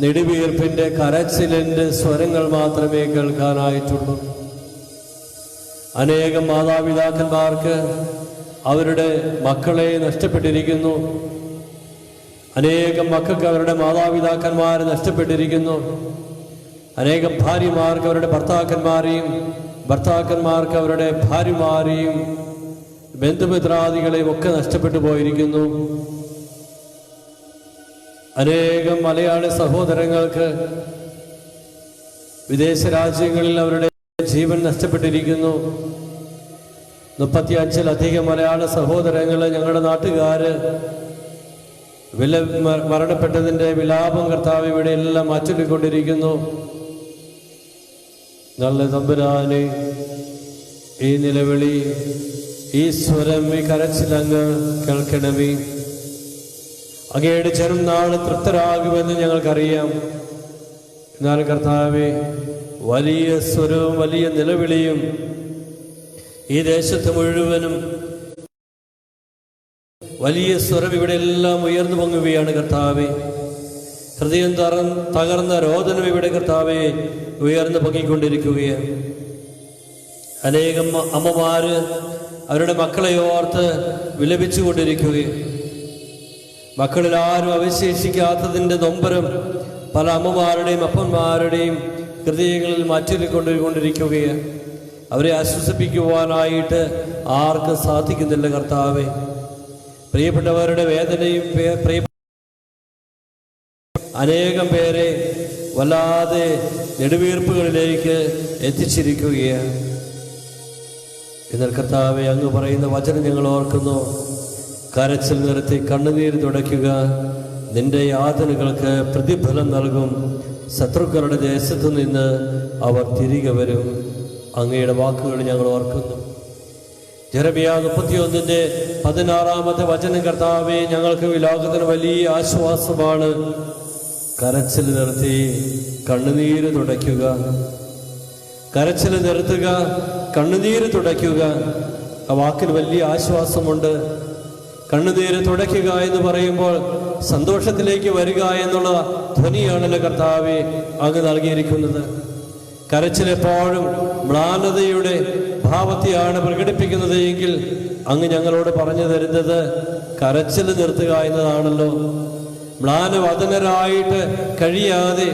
നെടുവീർപ്പിൻ്റെ, കരച്ചിലിൻ്റെ സ്വരങ്ങൾ മാത്രമേ കേൾക്കാനായിട്ടുള്ളൂ. അനേകം മാതാപിതാക്കന്മാർക്ക് അവരുടെ മക്കളെ നഷ്ടപ്പെട്ടിരിക്കുന്നു. അനേകം മക്കൾക്ക് അവരുടെ മാതാപിതാക്കന്മാരെ നഷ്ടപ്പെട്ടിരിക്കുന്നു. അനേകം ഭാര്യമാർക്ക് അവരുടെ ഭർത്താക്കന്മാരെയും, ഭർത്താക്കന്മാർക്ക് അവരുടെ ഭാര്യമാരെയും, ബന്ധുമിത്രാദികളെയും ഒക്കെ നഷ്ടപ്പെട്ടു പോയിരിക്കുന്നു. അനേകം മലയാളി സഹോദരങ്ങൾക്ക് വിദേശ രാജ്യങ്ങളിൽ അവരുടെ ജീവൻ നഷ്ടപ്പെട്ടിരിക്കുന്നു. 35-ലധികം മലയാള സഹോദരങ്ങൾ, ഞങ്ങളുടെ നാട്ടുകാര് മരണപ്പെട്ടതിൻ്റെ വിലാപം കർത്താവ് ഇവിടെ എല്ലാം മാറ്റിക്കൊണ്ടിരിക്കുന്നു. നല്ല തമ്പുരാനെ, ഈ നിലവിളി, ഈ സ്വരം, ഈ കരച്ചിലങ്ങ് കേൾക്കണമേ. അങ്ങയുടെ ജനം നാളെ തൃപ്തരാകുമെന്ന് ഞങ്ങൾക്കറിയാം. എന്നാൽ കർത്താവെ, വലിയ സ്വരവും വലിയ നിലവിളിയും ഈ ദേശത്ത് മുഴുവനും വലിയ സ്വരം ഇവിടെ എല്ലാം ഉയർന്നു പൊങ്ങുകയാണ് കർത്താവെ. ഹൃദയം തകർന്ന രോദനം ഇവിടെ കർത്താവെ ഉയർന്നു പൊങ്ങിക്കൊണ്ടിരിക്കുകയാണ്. അനേകം അമ്മമാര് അവരുടെ മക്കളെ ഓർത്ത് വിലപിച്ചുകൊണ്ടിരിക്കുകയാണ്. മക്കളിൽ ആരും അവശേഷിക്കാത്തതിൻ്റെ നൊമ്പരം പല അമ്മമാരുടെയും അപ്പന്മാരുടെയും ഹൃദയങ്ങളിൽ മാറ്റിക്കൊണ്ടിരിക്കുകയാണ്. അവരെ ആശ്വസിപ്പിക്കുവാനായിട്ട് ആർക്കും സാധിക്കുന്നില്ല കർത്താവെ. പ്രിയപ്പെട്ടവരുടെ വേദനയും അനേകം പേരെ വല്ലാതെ നെടുവീർപ്പുകളിലേക്ക് എത്തിച്ചിരിക്കുകയാണ്. എന്നാൽ കർത്താവെ, അങ്ങ് പറയുന്ന വചനം ഞങ്ങൾ ഓർക്കുന്നു. കരച്ചിൽ നിർത്തി കണ്ണുനീര് തുടയ്ക്കുക, നിന്റെ യാതനകൾക്ക് പ്രതിഫലം നൽകും. ശത്രുക്കളുടെ ദേശത്തു നിന്ന് അവർ തിരികെ വരും. അങ്ങയുടെ വാക്കുകൾ ഞങ്ങൾ ഓർക്കുന്നു. ജെറമ്യാ 31-ന്റെ 16-ാമത്തെ വചനം കർത്താവെ ഞങ്ങൾക്ക് ഈ ലോകത്തിന് വലിയ ആശ്വാസമാണ്. കരച്ചിൽ നിർത്തി കണ്ണുനീര് തുടയ്ക്കുക, കരച്ചിൽ നിർത്തുക, കണ്ണുനീര് തുടയ്ക്കുക. ആ വാക്കിന് വലിയ ആശ്വാസമുണ്ട്. കണ്ണുനീര് തുടയ്ക്കുക എന്ന് പറയുമ്പോൾ സന്തോഷത്തിലേക്ക് വരിക എന്നുള്ള ധ്വനിയാണല്ലോ കർത്താവെ അങ്ങ് നൽകിയിരിക്കുന്നത്. കരച്ചിലെപ്പോഴും മ്ലാനതയുടെ ഭാവത്തെയാണ് പ്രകടിപ്പിക്കുന്നത് എങ്കിൽ അങ്ങ് ഞങ്ങളോട് പറഞ്ഞു തരുന്നത് കരച്ചിൽ നിർത്തുക എന്നതാണല്ലോ. മ്ലാനവദനരായിട്ട് കഴിയാതെ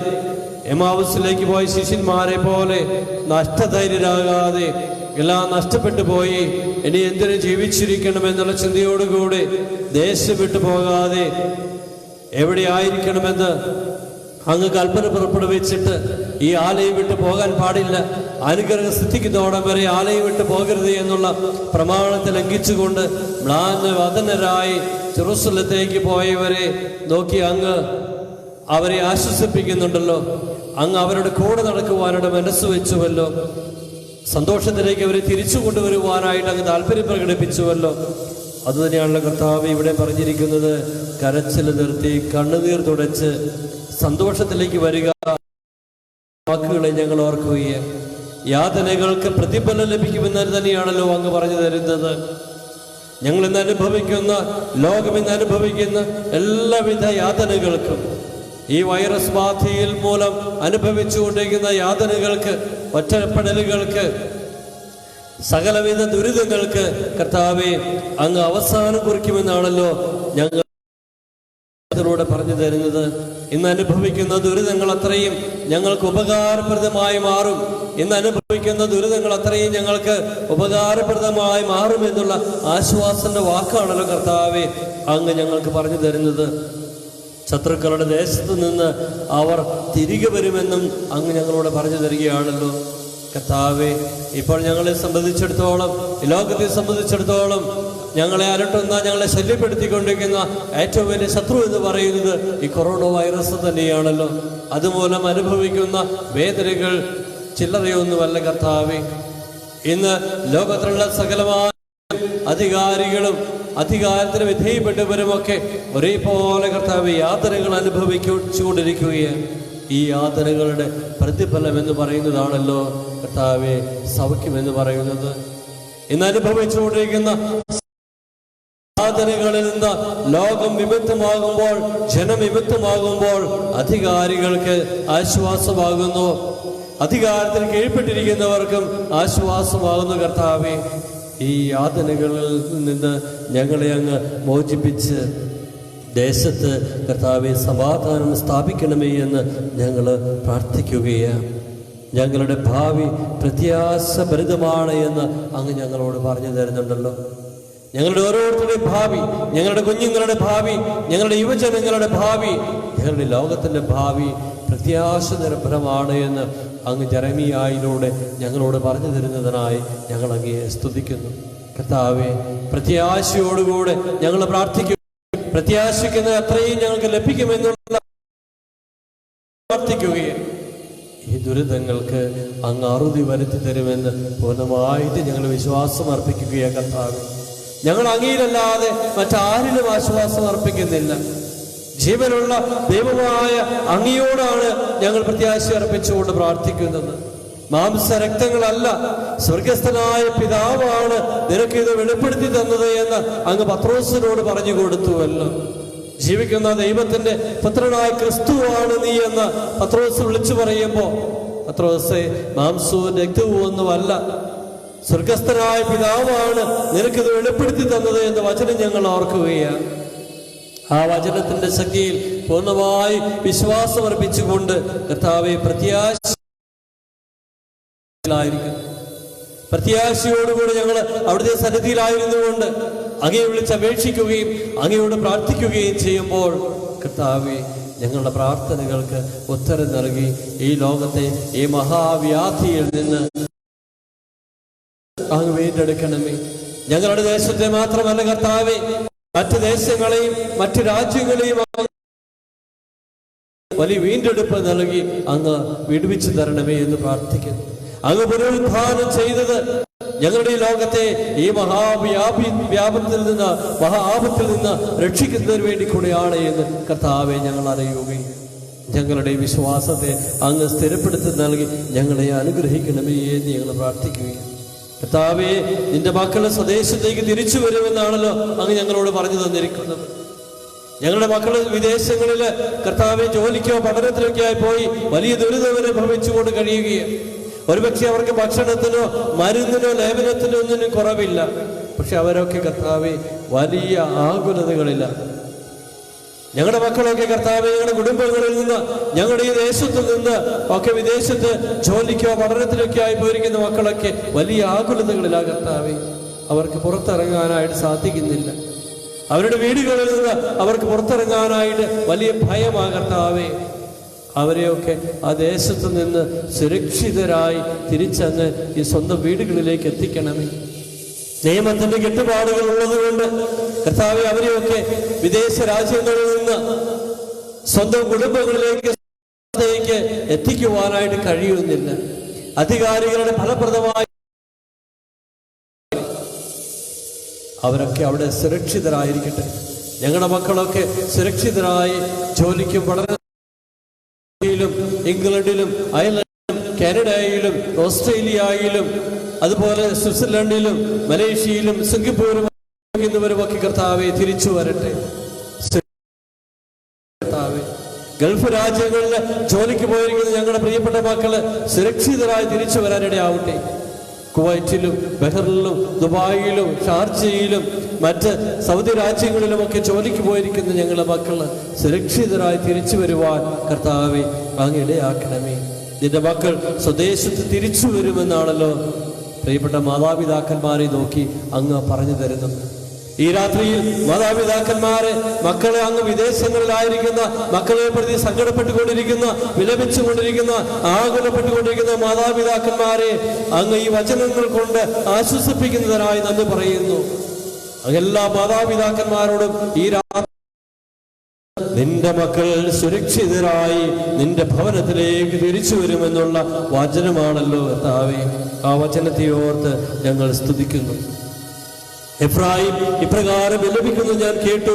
എമാവുസിലേക്ക് പോയ ശിഷ്യന്മാരെ പോലെ നഷ്ടധൈര്യരാകാതെ, എല്ലാം നഷ്ടപ്പെട്ടു പോയി, ഇനി എന്തിനു ജീവിച്ചിരിക്കണമെന്നുള്ള ചിന്തയോടുകൂടി ദേശം വിട്ടു പോകാതെ എവിടെ ആയിരിക്കണമെന്ന് അങ്ങ് കൽപ്പന പുറപ്പെടുവിച്ചിട്ട് ഈ ആലയം വിട്ട് പോകാൻ പാടില്ല, അനുഗ്രഹം സിദ്ധിക്കുന്നതോടെ വരെ ആലയം വിട്ട് പോകരുത് എന്നുള്ള പ്രമാണത്തെ ലംഘിച്ചുകൊണ്ട് മ്ലാനവദനരായി ജെറുസലത്തേക്ക് പോയവരെ നോക്കി അങ്ങ് അവരെ ആശ്വസിപ്പിക്കുന്നുണ്ടല്ലോ. അങ്ങ് അവരുടെ കൂടെ നടക്കുവാനുള്ള മനസ്സ് വെച്ചുവല്ലോ. സന്തോഷത്തിലേക്ക് അവരെ തിരിച്ചു കൊണ്ടുവരുവാനായിട്ട് അങ്ങ് താല്പര്യം പ്രകടിപ്പിച്ചുവല്ലോ. അതുതന്നെയാണല്ലോ കർത്താവ് ഇവിടെ പറഞ്ഞിരിക്കുന്നത്. കരച്ചിൽ നിർത്തി കണ്ണുനീർ തുടച്ച് സന്തോഷത്തിലേക്ക് വരിക. വാക്കുകളെ ഞങ്ങൾ ഓർക്കുകയാണ്. യാതനകൾക്ക് പ്രതിഫലം ലഭിക്കുമെന്ന് തന്നെയാണല്ലോ അങ്ങ് പറഞ്ഞു തരുന്നത്. ഞങ്ങൾ ഇന്ന് അനുഭവിക്കുന്ന, ലോകം ഇന്ന് അനുഭവിക്കുന്ന എല്ലാവിധ യാതനകൾക്കും, ഈ വൈറസ് ബാധയിൽ മൂലം അനുഭവിച്ചുകൊണ്ടിരിക്കുന്ന യാതനകൾക്ക്, ഒറ്റപ്പെടലുകൾക്ക്, സകലവിധ ദുരിതങ്ങൾക്ക് കർത്താവെ അങ്ങ് അവസാനം കുറിക്കുമെന്നാണല്ലോ ഞങ്ങൾ ോടെ പറഞ്ഞു തരുന്നത്. ഇന്ന് അനുഭവിക്കുന്ന ദുരിതങ്ങൾ അത്രയും ഞങ്ങൾക്ക് ഉപകാരപ്രദമായി മാറും. ഇന്ന് അനുഭവിക്കുന്ന ദുരിതങ്ങൾ അത്രയും ഞങ്ങൾക്ക് ഉപകാരപ്രദമായി മാറുമെന്നുള്ള ആശ്വാസന്റെ വാക്കാണല്ലോ കർത്താവെ അങ്ങ് ഞങ്ങൾക്ക് പറഞ്ഞു തരുന്നത്. ശത്രുക്കളുടെ ദേശത്ത് നിന്ന് അവർ തിരികെ വരുമെന്നും അങ്ങ് ഞങ്ങളോട് പറഞ്ഞു തരികയാണല്ലോ കർത്താവെ. ഇപ്പോൾ ഞങ്ങളെ സംബന്ധിച്ചിടത്തോളം, ഈ ലോകത്തെ സംബന്ധിച്ചിടത്തോളം ഞങ്ങളെ അലട്ടുന്ന, ഞങ്ങളെ ശല്യപ്പെടുത്തിക്കൊണ്ടിരിക്കുന്ന ഏറ്റവും വലിയ ശത്രു എന്ന് പറയുന്നത് ഈ കൊറോണ വൈറസ് തന്നെയാണല്ലോ. അതുമൂലം അനുഭവിക്കുന്ന വേദനകൾ ചില്ലറയൊന്നുമല്ല കർത്താവെ. ഇന്ന് ലോകത്തിലുള്ള സകലമായ അധികാരികളും അധികാരത്തിന് വിധേയപ്പെട്ടവരുമൊക്കെ ഒരേപോലെ കർത്താവെ യാതനകൾ അനുഭവിച്ചുകൊണ്ടിരിക്കുകയാണ്. ഈ യാതനകളുടെ പ്രതിഫലം എന്ന് പറയുന്നതാണല്ലോ കർത്താവെ സൗഖ്യമെന്ന് പറയുന്നത്. ഇന്ന് അനുഭവിച്ചുകൊണ്ടിരിക്കുന്ന യാതനകളിൽ നിന്ന് ലോകം വിമുക്തമാകുമ്പോൾ, ജനം വിമുക്തമാകുമ്പോൾ അധികാരികൾക്ക് ആശ്വാസമാകുന്നു, അധികാരത്തിന് കീഴ്പ്പെട്ടിരിക്കുന്നവർക്കും ആശ്വാസമാകുന്നു കർത്താവെ. ഈ യാതനകളിൽ നിന്ന് ഞങ്ങളെ അങ്ങ് മോചിപ്പിച്ച് ദേശത്ത് കർത്താവെ സമാധാനം സ്ഥാപിക്കണമേ എന്ന് ഞങ്ങൾ പ്രാർത്ഥിക്കുകയാണ്. ഞങ്ങളുടെ ഭാവി പ്രത്യാശഭരിതമാണ് എന്ന് അങ്ങ് ഞങ്ങളോട് പറഞ്ഞു തരുന്നുണ്ടല്ലോ. ഞങ്ങളുടെ ഓരോരുത്തരുടെയും ഭാവി, ഞങ്ങളുടെ കുഞ്ഞുങ്ങളുടെ ഭാവി, ഞങ്ങളുടെ യുവജനങ്ങളുടെ ഭാവി, ഞങ്ങളുടെ ലോകത്തിൻ്റെ ഭാവി പ്രത്യാശ നിർഭരമാണ് എന്ന് അങ്ങ് ജെറമിയായിലൂടെ ഞങ്ങളോട് പറഞ്ഞു തരുന്നതിനായി ഞങ്ങൾ അങ്ങയെ സ്തുതിക്കുന്നു കർത്താവെ. പ്രത്യാശയോടുകൂടെ ഞങ്ങൾ പ്രാർത്ഥിക്കും. പ്രത്യാശിക്കുന്നത് അത്രയും ഞങ്ങൾക്ക് ലഭിക്കുമെന്നുള്ള പ്രാർത്ഥിക്കുകയാണ്. ഈ ദുരിതങ്ങൾക്ക് അങ്ങ് അറുതി വരുത്തി തരുമെന്ന് പൂർണ്ണമായിട്ട് ഞങ്ങൾ വിശ്വാസം അർപ്പിക്കുകയാണ് കർത്താവെ. ഞങ്ങൾ അങ്ങയിലല്ലാതെ മറ്റാരിലും ആശ്വാസം അർപ്പിക്കുന്നില്ല. ജീവനുള്ള ദൈവമായ അങ്ങയോടാണ് ഞങ്ങൾ പ്രത്യാശ അർപ്പിച്ചുകൊണ്ട് പ്രാർത്ഥിക്കുന്നത്. മാംസരക്തങ്ങളല്ല, സ്വർഗസ്ഥനായ പിതാവാണ് നിനക്കിത് വെളിപ്പെടുത്തി തന്നത് എന്ന് അങ്ങ് പത്രോസിനോട് പറഞ്ഞു കൊടുത്തുവല്ലോ. ജീവിക്കുന്ന ദൈവത്തിന്റെ പുത്രനായ ക്രിസ്തുവാണ് നീ എന്ന് പത്രോസ് വിളിച്ചു പറയുമ്പോൾ, പത്രോസെ മാംസവും രക്തവും ഒന്നുമല്ല, സ്വർഗസ്ഥനായ പിതാവാണ് നിനക്കിത് വെളിപ്പെടുത്തി തന്നത് എന്ന് വചനം ഞങ്ങൾ ഓർക്കുകയാണ്. ആ വചനത്തിന്റെ ശക്തിയിൽ പൂർണ്ണമായി വിശ്വാസം അർപ്പിച്ചുകൊണ്ട് കർത്താവെ പ്രത്യാശയോടുകൂടി ഞങ്ങൾ അവിടുത്തെ സന്നിധിയിലായിരുന്നുകൊണ്ട് അങ്ങയെ വിളിച്ചപേക്ഷിക്കുകയും അങ്ങയോട് പ്രാർത്ഥിക്കുകയും ചെയ്യുമ്പോൾ കർത്താവെ ഞങ്ങളുടെ പ്രാർത്ഥനകൾക്ക് ഉത്തരം നൽകി ഈ ലോകത്തെ ഈ മഹാവ്യാധിയിൽ നിന്ന് അങ്ങ് വീണ്ടെടുക്കണമേ. ഞങ്ങളുടെ ദേശത്തെ മാത്രമല്ല കർത്താവെ, മറ്റ് ദേശങ്ങളെയും മറ്റു രാജ്യങ്ങളെയും വലിയ വീണ്ടെടുപ്പ് നൽകി അങ്ങ് വിടുവിച്ചു തരണമേ എന്ന് പ്രാർത്ഥിക്കുന്നു. അങ്ങ് പുനരുദ്ധാനം ചെയ്തത് ഞങ്ങളുടെ ഈ ലോകത്തെ ഈ വ്യാപത്തിൽ നിന്ന് രക്ഷിക്കുന്നതിന് വേണ്ടി കൂടെയാണ് എന്ന് കർത്താവെ ഞങ്ങൾ അറിയുകയും ഞങ്ങളുടെ വിശ്വാസത്തെ അങ്ങ് സ്ഥിരപ്പെടുത്തി നൽകി ഞങ്ങളെ അനുഗ്രഹിക്കണമേ എന്ന് ഞങ്ങൾ പ്രാർത്ഥിക്കുകയും കർത്താവെ നിന്റെ മക്കളെ സ്വദേശത്തേക്ക് തിരിച്ചു വരുമെന്നാണല്ലോ അങ്ങ് ഞങ്ങളോട് പറഞ്ഞു തന്നിരിക്കുന്നത്. ഞങ്ങളുടെ മക്കൾ വിദേശങ്ങളിൽ കർത്താവെ ജോലിക്കോ പഠനത്തിനൊക്കെ ആയി പോയി വലിയ ദുരിതം അനുഭവിച്ചുകൊണ്ട് കഴിയുകയാണ്. ഒരുപക്ഷെ അവർക്ക് ഭക്ഷണത്തിനോ മരുന്നിനോ ലേപനത്തിനോ ഒന്നിനും കുറവില്ല. പക്ഷെ അവരൊക്കെ കർത്താവെ വലിയ ആകുലതകളില്ല. ഞങ്ങളുടെ മക്കളൊക്കെ കർത്താവെ ഞങ്ങളുടെ കുടുംബങ്ങളിൽ നിന്ന്, ഞങ്ങളുടെ ഈ ദേശത്ത് നിന്ന് ഒക്കെ വിദേശത്ത് ജോലിക്കോ പഠനത്തിനൊക്കെ ആയി പോയിരിക്കുന്ന മക്കളൊക്കെ വലിയ ആകുലതകളിലാണ് കർത്താവെ. അവർക്ക് പുറത്തിറങ്ങാനായിട്ട് സാധിക്കുന്നില്ല. അവരുടെ വീടുകളിൽ നിന്ന് അവർക്ക് പുറത്തിറങ്ങാനായിട്ട് വലിയ ഭയമാണ് കർത്താവെ. അവരെയൊക്കെ ആ ദേശത്ത് നിന്ന് സുരക്ഷിതരായി തിരിച്ചങ്ങ് ഈ സ്വന്തം വീടുകളിലേക്ക് എത്തിക്കണമേ. നിയമത്തിന്റെ കെട്ടുപാടുകൾ ഉള്ളതുകൊണ്ട് കർത്താവെ അവരെയൊക്കെ വിദേശ രാജ്യങ്ങളിൽ നിന്ന് സ്വന്തം കുടുംബങ്ങളിലേക്ക് എത്തിക്കുവാനായിട്ട് കഴിയുന്നില്ല. അധികാരികളുടെ ഫലപ്രദമായി അവരൊക്കെ അവിടെ സുരക്ഷിതരായിരിക്കട്ടെ. ഞങ്ങളുടെ മക്കളൊക്കെ സുരക്ഷിതരായി ജോലിക്കും പഠനത്തിലും ഇംഗ്ലണ്ടിലും അയർലൻഡിലും കാനഡയിലും ഓസ്ട്രേലിയയിലും അതുപോലെ സ്വിറ്റ്സർലൻഡിലും മലേഷ്യയിലും സിംഗപ്പൂരും ഒക്കെ കർത്താവെ തിരിച്ചു വരട്ടെ. ഗൾഫ് രാജ്യങ്ങളിൽ ജോലിക്ക് പോയിരിക്കുന്ന ഞങ്ങളുടെ പ്രിയപ്പെട്ട മക്കള് സുരക്ഷിതരായി തിരിച്ചു വരാനിടയാവട്ടെ. കുവൈറ്റിലും ബഹ്റിനിലും ദുബായിലും ഷാർജയിലും മറ്റ് സൗദി രാജ്യങ്ങളിലുമൊക്കെ ജോലിക്ക് പോയിരിക്കുന്ന ഞങ്ങളുടെ മക്കള് സുരക്ഷിതരായി തിരിച്ചു വരുവാൻ കർത്താവെ അങ്ങ് ഇടയാക്കണമേ. നിന്റെ മക്കൾ സ്വദേശത്ത് തിരിച്ചു വരുമെന്നാണല്ലോ പ്രിയപ്പെട്ട മാതാപിതാക്കന്മാരെ നോക്കി അങ്ങ് പറഞ്ഞു തരുന്നത്. ഈ രാത്രിയിൽ മാതാപിതാക്കന്മാരെ മക്കളെ അങ്ങ് വിദേശങ്ങളിലായിരിക്കുന്ന മക്കളെ പ്രതി സങ്കടപ്പെട്ടുകൊണ്ടിരിക്കുന്ന വിലപിച്ചുകൊണ്ടിരിക്കുന്ന ആകുലപ്പെട്ടുകൊണ്ടിരിക്കുന്ന മാതാപിതാക്കന്മാരെ അങ്ങ് ഈ വചനങ്ങൾ കൊണ്ട് ആശ്വസിപ്പിക്കുന്നതിനായി നന്ദി പറയുന്നു. എല്ലാ മാതാപിതാക്കന്മാരോടും ഈ രാത്രി നിന്റെ മക്കൾ സുരക്ഷിതരായി നിന്റെ ഭവനത്തിലേക്ക് തിരിച്ചു വരുമെന്നുള്ള വചനമാണല്ലോ കർത്താവേ. ആ വചനത്തെ ഓർത്ത് ഞങ്ങൾ സ്തുതിക്കുന്നു. എഫ്രായിം ഇപ്രകാരം വിലപിക്കുന്നു, ഞാൻ കേട്ടു,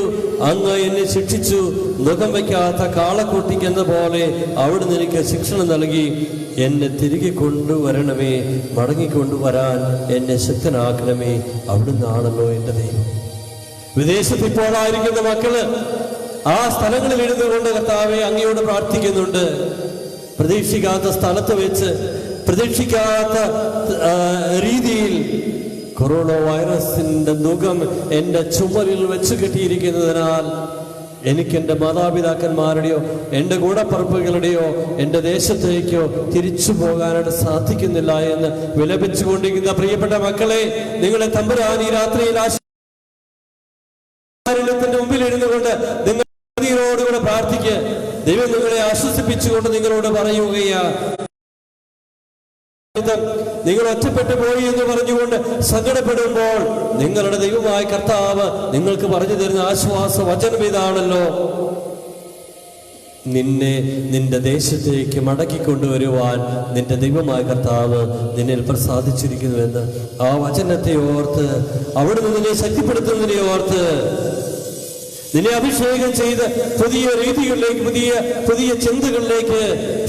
അങ്ങ് എന്നെ ശിക്ഷിച്ചു, മുഖം വയ്ക്കാത്ത കാളക്കുട്ടിക്കെന്ന പോലെ അവിടുന്ന് എനിക്ക് ശിക്ഷണം നൽകി. എന്നെ തിരികെ കൊണ്ടുവരണമേ, മടങ്ങിക്കൊണ്ടുവരാൻ എന്നെ ശക്തനാക്കണമേ. അവിടുന്നാണല്ലോ എൻ്റെ ദൈവം. വിദേശത്ത് ഇപ്പോഴായിരിക്കുന്ന മക്കള് ആ സ്ഥലങ്ങളിൽ ഇരുന്നു കൊണ്ട് കർത്താവെ അങ്ങയോട് പ്രാർത്ഥിക്കുന്നുണ്ട്. പ്രതീക്ഷിക്കാത്ത സ്ഥലത്ത് വെച്ച് പ്രതീക്ഷിക്കാത്ത രീതിയിൽ കൊറോണ വൈറസിന്റെ മുഖം എൻ്റെ ചുമലിൽ വെച്ച് കെട്ടിയിരിക്കുന്നതിനാൽ എനിക്ക് എൻ്റെ മാതാപിതാക്കന്മാരുടെയോ എൻ്റെ കൂടപ്പറപ്പുകളുടെയോ എൻ്റെ ദേശത്തേക്കോ തിരിച്ചു പോകാനായിട്ട് സാധിക്കുന്നില്ല എന്ന് വിലപിച്ചുകൊണ്ടിരിക്കുന്ന പ്രിയപ്പെട്ട മക്കളെ, നിങ്ങളെ തമ്പുരാൻ ഈ രാത്രിയിൽ ആശീർവാദത്തിന്റെ മുമ്പിൽ ഇരുന്നു കൊണ്ട് നിങ്ങൾ ോടുകൂടെ പ്രാർത്ഥിക്കുക. ദൈവം നിങ്ങളെ ആശ്വസിപ്പിച്ചുകൊണ്ട് നിങ്ങളോട് പറയുകയാ, നിങ്ങൾ ഒറ്റപ്പെട്ടു പോയി എന്ന് പറഞ്ഞുകൊണ്ട് സങ്കടപ്പെടുമ്പോൾ നിങ്ങളുടെ ദൈവമായ കർത്താവ് നിങ്ങൾക്ക് പറഞ്ഞു തരുന്ന ആശ്വാസ വചനം ഇതാണല്ലോ: നിന്നെ നിന്റെ ദേശത്തേക്ക് മടക്കിക്കൊണ്ടുവരുവാൻ നിന്റെ ദൈവമായ കർത്താവ് നിന്നിൽ പ്രസാദിച്ചിരിക്കുന്നുവെന്ന്. ആ വചനത്തെ ഓർത്ത്, അവിടുന്ന് നിന്നെ ശക്തിപ്പെടുത്തുന്നതിനെ ഓർത്ത്, നിന്നെ അഭിഷേകം ചെയ്ത് പുതിയ രീതികളിലേക്ക്, പുതിയ ചിന്തകളിലേക്ക്,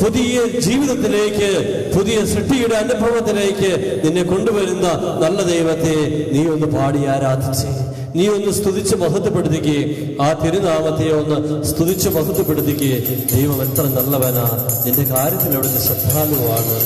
പുതിയ ജീവിതത്തിലേക്ക്, പുതിയ സൃഷ്ടിയുടെ അനുഭവത്തിലേക്ക് നിന്നെ കൊണ്ടുവരുന്ന നല്ല ദൈവത്തെ നീ ഒന്ന് പാടി ആരാധിച്ച്, നീ ഒന്ന് സ്തുതിച്ച് മഹത്വപ്പെടുത്തുകയെ, ആ തിരുനാമത്തെ ഒന്ന് സ്തുതിച്ച് മഹത്വപ്പെടുത്തുകയെ. ദൈവം എത്ര നല്ലവനാ, നിന്റെ കാര്യത്തിൽ അവിടുന്ന് ശ്രദ്ധാലുവാണ്.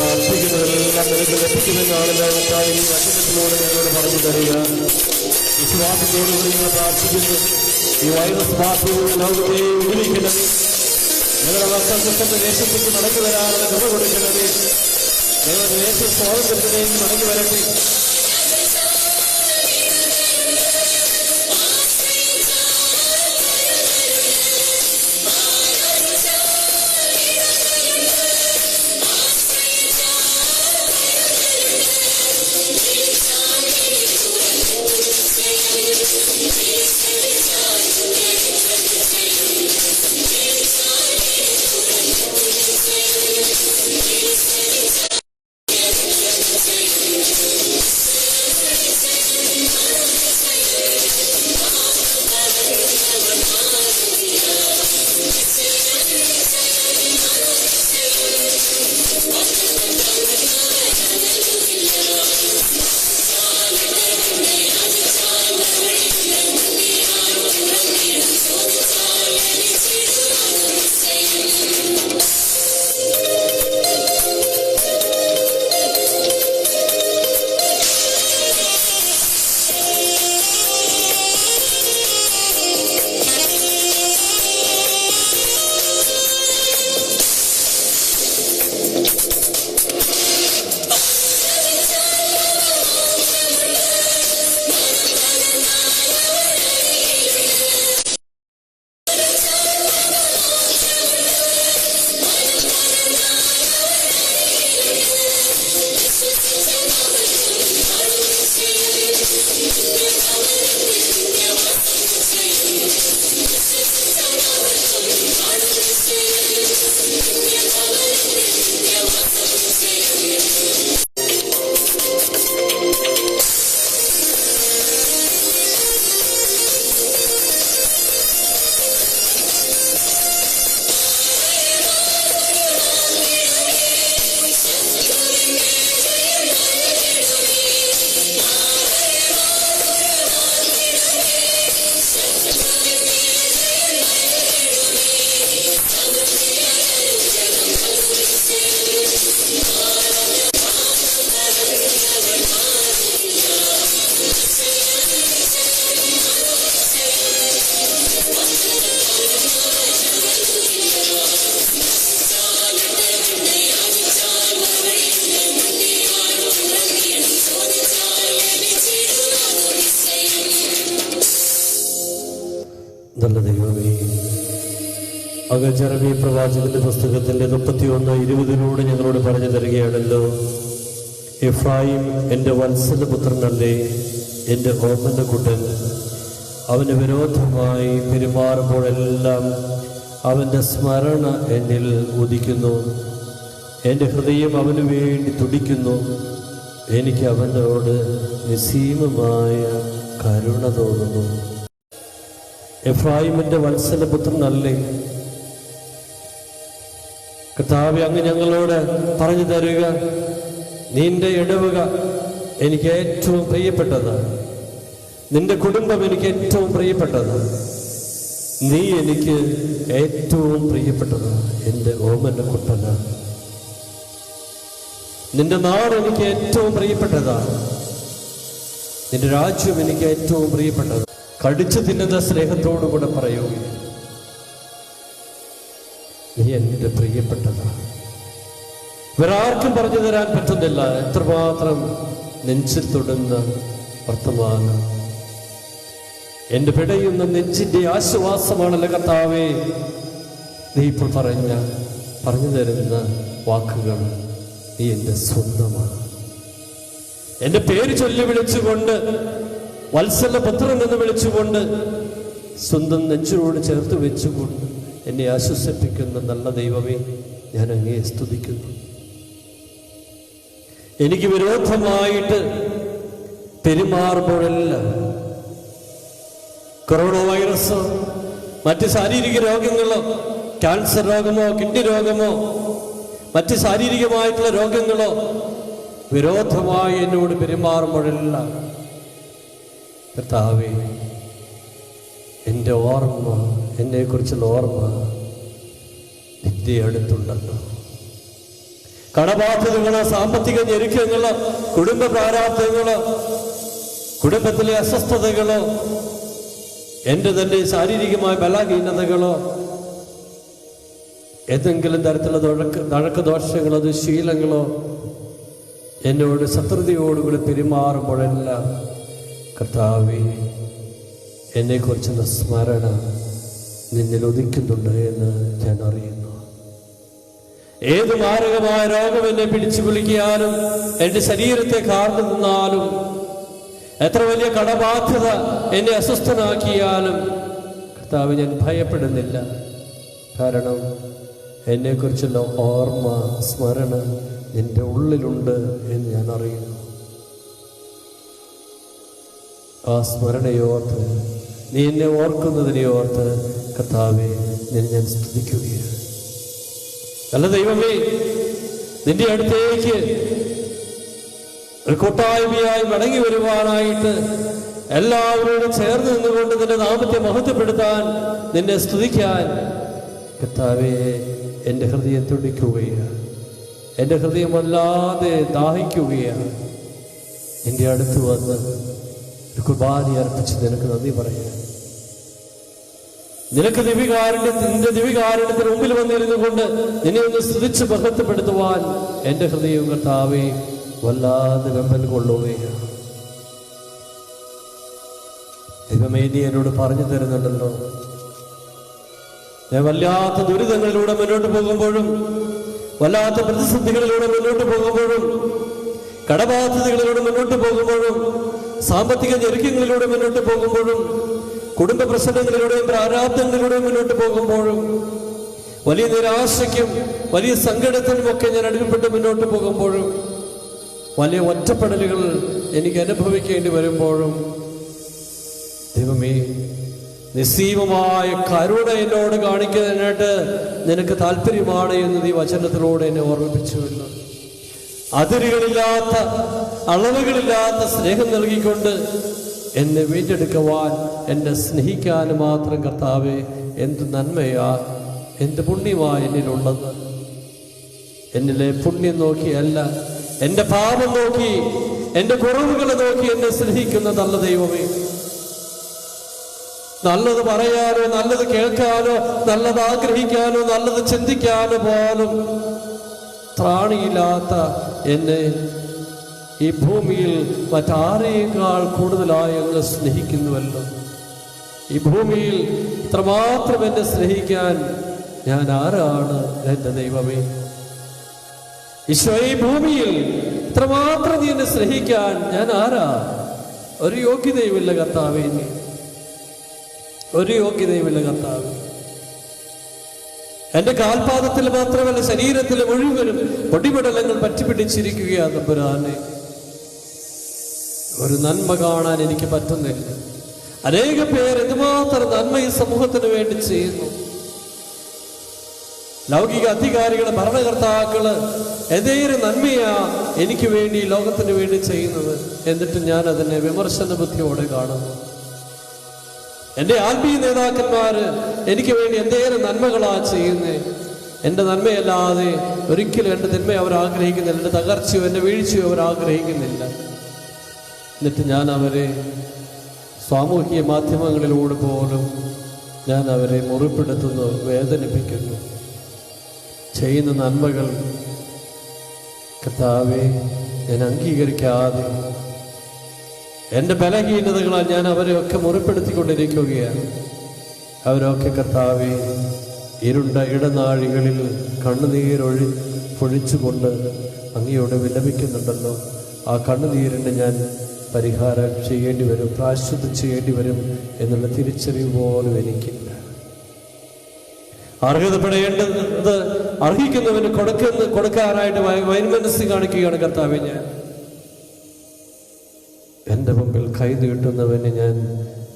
പ്രാർത്ഥിക്കുന്നവരെല്ലാം നിനക്ക് ലഭിക്കുമെന്നാണല്ലോ ഈ വചനത്തിലൂടെ ഞങ്ങളോട് പറഞ്ഞു തരിക. വിശ്വാസത്തോടുകൂടി നിങ്ങൾ പ്രാർത്ഥിക്കുന്നു. ഈ വൈറസ് ബാധയുള്ള ലോകത്തെ വിളിക്കണമേ. ഞങ്ങളുടെ മക്കൾക്ക് ദേശത്തേക്ക് മടങ്ങി വരാനുള്ള കൃപ കൊടുക്കണമേ. ഞങ്ങളുടെ ദേശ സ്വാതന്ത്ര്യത്തിലേക്ക് മടങ്ങി വരട്ടെ. നല്ല ദൈവമേ, അങ്ങ് ജെറമീയ പ്രവാചകന്റെ പുസ്തകത്തിൻ്റെ 31:20 ഞങ്ങളോട് പറഞ്ഞു തരികയാണല്ലോ, എഫ്രായിം എൻ്റെ വത്സലപുത്രനല്ലേ, എൻ്റെ ഓമനക്കുട്ടൻ. അവന് വിരോധമായി പെരുമാറുമ്പോഴെല്ലാം അവൻ്റെ സ്മരണ എന്നിൽ ഉദിക്കുന്നു. എൻ്റെ ഹൃദയം അവന് വേണ്ടി തുടിക്കുന്നു. എനിക്ക് അവനോട് നിസ്സീമമായ കരുണ തോന്നുന്നു. എഫ്രായിമിൻ്റെ വത്സലപുത്രനല്ലേ കർത്താവേ, അങ്ങ് ഞങ്ങളോട് പറഞ്ഞു തരിക, നിന്റെ ഇടവക എനിക്ക് ഏറ്റവും പ്രിയപ്പെട്ടതാണ്, നിന്റെ കുടുംബം എനിക്ക് ഏറ്റവും പ്രിയപ്പെട്ടതാണ്, നീ എനിക്ക് ഏറ്റവും പ്രിയപ്പെട്ടതാണ്, എൻ്റെ ഓമന കുട്ടനാണ്. നിന്റെ നാട് എനിക്ക് ഏറ്റവും പ്രിയപ്പെട്ടതാണ്, നിന്റെ രാജ്യം എനിക്ക് ഏറ്റവും പ്രിയപ്പെട്ടതാണ്. കടിച്ചു തിന്നുന്ന സ്നേഹത്തോടുകൂടെ പറയൂ, നീ എൻ്റെ പ്രിയപ്പെട്ടതാണ്. ഇവരാർക്കും പറഞ്ഞു തരാൻ പറ്റുന്നില്ല എത്രമാത്രം നെഞ്ചിൽ തൊടുന്ന വർത്തമാനം. എൻ്റെ പിടയുന്ന നെഞ്ചിൻ്റെ ആശ്വാസമാണല്ലോ കർത്താവേ നീ ഇപ്പോൾ പറഞ്ഞു തരുന്ന വാക്കുകൾ. നീ എൻ്റെ സ്വന്തമാണ്. എൻ്റെ പേര് ചൊല്ലി വിളിച്ചുകൊണ്ട്, വത്സലപുത്രൻ എന്ന് വിളിച്ചുകൊണ്ട്, സ്വന്തം നെഞ്ചിനോട് ചേർത്ത് വെച്ചുകൊണ്ട് എന്നെ ആശ്വസിപ്പിക്കുന്ന നല്ല ദൈവമേ, ഞാൻ അങ്ങയെ സ്തുതിക്കുന്നു. എനിക്ക് വിരോധമായിട്ട് പെരുമാറുമ്പോഴെല്ലാം കൊറോണ വൈറസോ മറ്റ് ശാരീരിക രോഗങ്ങളോ, ക്യാൻസർ രോഗമോ കിഡ്നി രോഗമോ മറ്റ് ശാരീരികമായിട്ടുള്ള രോഗങ്ങളോ വിരോധമായി എന്നോട് പെരുമാറുമ്പോഴെല്ലാം കർത്താവേ, എൻ്റെ ഓർമ്മ, എന്നെക്കുറിച്ചുള്ള ഓർമ്മ നിന്റെ അടുത്തുണ്ടല്ലോ. കടബാധ്യതകളോ, സാമ്പത്തിക ഞെരുക്കങ്ങളോ, കുടുംബ പ്രാരാബ്ധങ്ങളോ, കുടുംബത്തിലെ അസ്വസ്ഥതകളോ, എൻ്റെ തന്നെ ശാരീരികമായ ബലഹീനതകളോ, ഏതെങ്കിലും തരത്തിലുള്ള ദഴക്കദോഷങ്ങളോ, ദുശീലങ്ങളോ എന്നോട് ശത്രുതയോടുകൂടി പെരുമാറുമ്പോഴെല്ലാം കർത്താവേ, എന്നെക്കുറിച്ചുള്ള സ്മരണ നിന്നിൽ ഉദിക്കുന്നുണ്ട് എന്ന് ഞാൻ അറിയുന്നു. ഏത് മാരകമായ രോഗം എന്നെ പിടിച്ചു വിളിക്കാനും എൻ്റെ ശരീരത്തെ കാർന്നു നിന്നാലും, എത്ര വലിയ കടബാധ്യത എന്നെ അസ്വസ്ഥനാക്കിയാലും കർത്താവ്, ഞാൻ ഭയപ്പെടുന്നില്ല. കാരണം എന്നെക്കുറിച്ചുള്ള ഓർമ്മ, സ്മരണ നിന്റെ ഉള്ളിലുണ്ട് എന്ന് ഞാൻ അറിയുന്നു. ആ സ്മരണയോർത്ത്, നീ എന്നെ ഓർക്കുന്നതിനെ ഓർത്ത് കർത്താവെ നിന്നെ ഞാൻ സ്തുതിക്കുകയാണ്. നല്ല ദൈവമേ, നിന്റെ അടുത്തേക്ക് ഒരു കൂട്ടായ്മയായി മടങ്ങി വരുവാനായിട്ട് എല്ലാവരോടും ചേർന്ന് നിന്നുകൊണ്ട് നിന്റെ നാമത്തെ മഹത്വപ്പെടുത്താൻ, നിന്നെ സ്തുതിക്കാൻ കർത്താവേ എൻ്റെ ഹൃദയം തുടിക്കുകയാണ്. എൻ്റെ ഹൃദയം വല്ലാതെ ദാഹിക്കുകയാണ്. എൻ്റെ അടുത്ത് വന്ന് ഒരു കുർബാന അർപ്പിച്ച് നിനക്ക് നന്ദി പറയാൻ, നിനക്ക് നിന്റെ ദിവികാരുണ്യത്തിന് മുമ്പിൽ വന്നിരുന്നു കൊണ്ട് നിന്നെ ഒന്ന് സ്തുതിച്ച് മഹത്വപ്പെടുത്തുവാൻ എൻ്റെ ഹൃദയം കർത്താവേ വല്ലാതെ വെമ്പൽ കൊള്ളുകയാണ്. ദൈവമേ, നീ എന്നോട് പറഞ്ഞു തരുന്നുണ്ടല്ലോ, ഞാൻ വല്ലാത്ത ദുരിതങ്ങളിലൂടെ മുന്നോട്ട് പോകുമ്പോഴും, വല്ലാത്ത പ്രതിസന്ധികളിലൂടെ മുന്നോട്ട് പോകുമ്പോഴും, കടബാധ്യതകളിലൂടെ മുന്നോട്ട് പോകുമ്പോഴും, സാമ്പത്തിക ഞെരുക്കങ്ങളിലൂടെ മുന്നോട്ട് പോകുമ്പോഴും, കുടുംബ പ്രശ്നങ്ങളിലൂടെയും പ്രാരാബ്ദങ്ങളിലൂടെയും മുന്നോട്ട് പോകുമ്പോഴും, വലിയ നിരാശയ്ക്കും വലിയ സങ്കടത്തിനും ഒക്കെ ഞാൻ അടിമപ്പെട്ട് മുന്നോട്ട് പോകുമ്പോഴും, വലിയ ഒറ്റപ്പെടലുകൾ എനിക്ക് അനുഭവിക്കേണ്ടി വരുമ്പോഴും, ദൈവമേ, നിസ്സീമമായ കരുണ എന്നോട് കാണിക്കുന്നതിനായിട്ട് നിനക്ക് താല്പര്യമാണ് എന്ന് നീ വചനത്തിലൂടെ എന്നെ ഓർമ്മിപ്പിച്ചുവല്ലോ. അതിരുകളില്ലാത്ത, അളവുകളില്ലാത്ത സ്നേഹം നൽകിക്കൊണ്ട് എന്നെ വീണ്ടെടുക്കുവാൻ, എന്നെ സ്നേഹിക്കാൻ മാത്രം കർത്താവേ എന്ത് നന്മയാ, എന്ത് പുണ്യമാ എന്നിലുള്ളത്. എന്നിലെ പുണ്യം നോക്കിയല്ല, എൻ്റെ പാപം നോക്കി, എൻ്റെ കുറവുകളെ നോക്കി എന്നെ സ്നേഹിക്കുന്ന നല്ല ദൈവമേ, നല്ലത് പറയാനോ, നല്ലത് കേൾക്കാനോ, നല്ലത് ആഗ്രഹിക്കാനോ, നല്ലത് ചിന്തിക്കാനോ പോലും ത്രാണിയില്ലാത്ത എന്നെ ഈ ഭൂമിയിൽ മറ്റാരേക്കാൾ കൂടുതലായി അങ്ങ് സ്നേഹിക്കുന്നുവല്ലോ. ഈ ഭൂമിയിൽ ഇത്രമാത്രം എന്നെ സ്നേഹിക്കാൻ ഞാൻ ആരാണ് എൻ്റെ ദൈവമേ? ഈശോ, ഈ ഭൂമിയിൽ ഇത്രമാത്രം നീ എന്നെ സ്നേഹിക്കാൻ ഞാൻ ആരാ? ഒരു യോഗ്യതയുമില്ല കർത്താവേ, ഒരു യോഗ്യതയുമില്ല കർത്താവേ. എന്റെ കാൽപാദത്തിൽ മാത്രമല്ല, ശരീരത്തിൽ മുഴുവനും പൊടിപടലങ്ങൾ പറ്റിപ്പിടിച്ചിരിക്കുകയാണ് തമ്പുരാനെ. ഒരു നന്മ കാണാൻ എനിക്ക് പറ്റുന്നില്ല. അനേക പേർ എന്തുമാത്രം നന്മ ഈ സമൂഹത്തിന് വേണ്ടി ചെയ്യുന്നു. ലൗകിക അധികാരികള്, ഭരണകർത്താക്കള് ഏതൊരു നന്മയാ എനിക്ക് വേണ്ടി, ലോകത്തിന് വേണ്ടി ചെയ്യുന്നത്. എന്നിട്ട് ഞാൻ അതിനെ വിമർശന ബുദ്ധിയോടെ കാണുന്നു. എൻ്റെ ആത്മീയ നേതാക്കന്മാര് എനിക്ക് വേണ്ടി എന്തേലും നന്മകളാ ചെയ്യുന്നേ. എൻ്റെ നന്മയല്ലാതെ ഒരിക്കലും എൻ്റെ തിന്മ അവർ ആഗ്രഹിക്കുന്നില്ല. എൻ്റെ തകർച്ചയോ എൻ്റെ വീഴ്ചയോ അവർ ആഗ്രഹിക്കുന്നില്ല. എന്നിട്ട് ഞാൻ അവരെ സാമൂഹിക മാധ്യമങ്ങളിലൂടെ പോലും ഞാൻ അവരെ മുറിപ്പെടുത്തുന്നു, വേദനിപ്പിക്കുന്നു. ചെയ്യുന്ന നന്മകൾ കർത്താവേ ഞാൻ അംഗീകരിക്കാതെ എൻ്റെ ബലഹീനതകളാൽ ഞാൻ അവരെയൊക്കെ മുറിപ്പെടുത്തിക്കൊണ്ടിരിക്കുകയാണ്. അവരൊക്കെ കർത്താവേ ഇരുണ്ട ഇടനാഴികളിൽ പൊഴിച്ചുകൊണ്ട് അങ്ങയോട് വിലപിക്കുന്നുണ്ടല്ലോ. ആ കണ്ണുനീരിന് ഞാൻ പരിഹാരം ചെയ്യേണ്ടി വരും, പ്രായശ്ചിത്തം ചെയ്യേണ്ടി വരും എന്നുള്ള തിരിച്ചറിവ് പോലും എനിക്കില്ല. അർഹതപ്പെടേണ്ടത് അർഹിക്കുന്നവന് കൊടുക്കാനായിട്ട് വൈമനസ്സ് കാണിക്കുകയാണ് കർത്താവേ. ഞാൻ എൻ്റെ മുമ്പിൽ കൈ നീട്ടുന്നവനെ ഞാൻ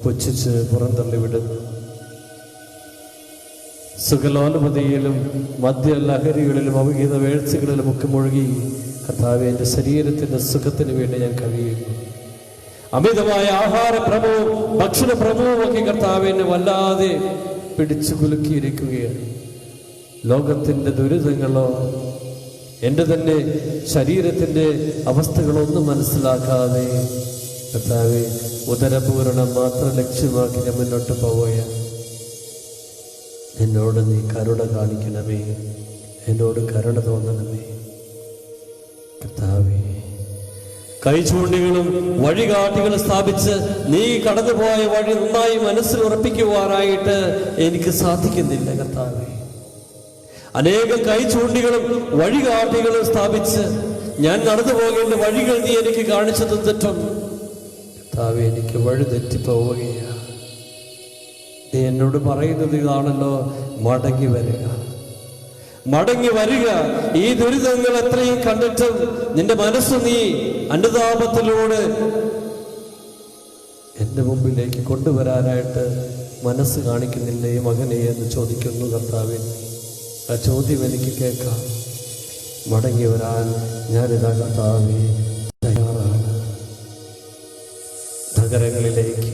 പുച്ഛിച്ച് പുറന്തള്ളി വിടുന്നു. സുഖലോലുപതിയിലും മദ്യലഹരികളിലും അവിഹിത വേഴ്ചകളിലും ഒക്കെ മുഴുകി കർത്താവേ എൻ്റെ ശരീരത്തിൻ്റെ സുഖത്തിന് വേണ്ടി ഞാൻ കഴിയുന്നു. അമിതമായ ആഹാരഭ്രമവും ഭക്ഷണഭ്രമവും ഒക്കെ കർത്താവേ എന്നെ വല്ലാതെ പിടിച്ചു കുലുക്കിയിരിക്കുകയാണ്. ലോകത്തിൻ്റെ ദുരിതങ്ങളോ എൻ്റെ തന്നെ ശരീരത്തിൻ്റെ അവസ്ഥകളൊന്നും മനസ്സിലാക്കാതെ കർത്താവേ ഉദരപൂരണം മാത്രം ലക്ഷ്യമാക്കി ഞാൻ മുന്നോട്ട് പോവുകയാണ്. എന്നോട് നീ കരുണ കാണിക്കണമേ, എന്നോട് കരുണ തോന്നണമേ കർത്താവേ. കൈചൂണ്ടികളും വഴികാട്ടികളും സ്ഥാപിച്ച് നീ കടന്നുപോയ വഴി നന്നായി മനസ്സിൽ ഉറപ്പിക്കുവാനായിട്ട് എനിക്ക് സാധിക്കുന്നില്ല കർത്താവേ. അനേകം കൈചൂണ്ടികളും വഴികാട്ടികളും സ്ഥാപിച്ച് ഞാൻ നടന്നു പോകേണ്ട വഴികൾ നീ എനിക്ക് കാണിച്ചു തന്നിട്ടും കർത്താവേ എനിക്ക് വഴി തെറ്റിപ്പോവുകയാണ്. നീ എന്നോട് പറയുന്നത് ഇതാണല്ലോ, മടങ്ങി വരിക, മടങ്ങി വരിക. ഈ ദുരിതങ്ങൾ എത്രയും കണ്ടിട്ടും നിന്റെ മനസ്സ് നീ അനുതാപത്തിലൂടെ എൻ്റെ മുമ്പിലേക്ക് കൊണ്ടുവരാനായിട്ട് മനസ്സ് കാണിക്കുന്നില്ലേ മകനെ എന്ന് ചോദിക്കുന്നു കർത്താവേ. ആ ചോദ്യം എനിക്ക് കേൾക്കാം. മടങ്ങി വരാൻ ഞാനിതാ കർത്താവേ തയ്യാറാണ്. നഗരങ്ങളിലേക്ക്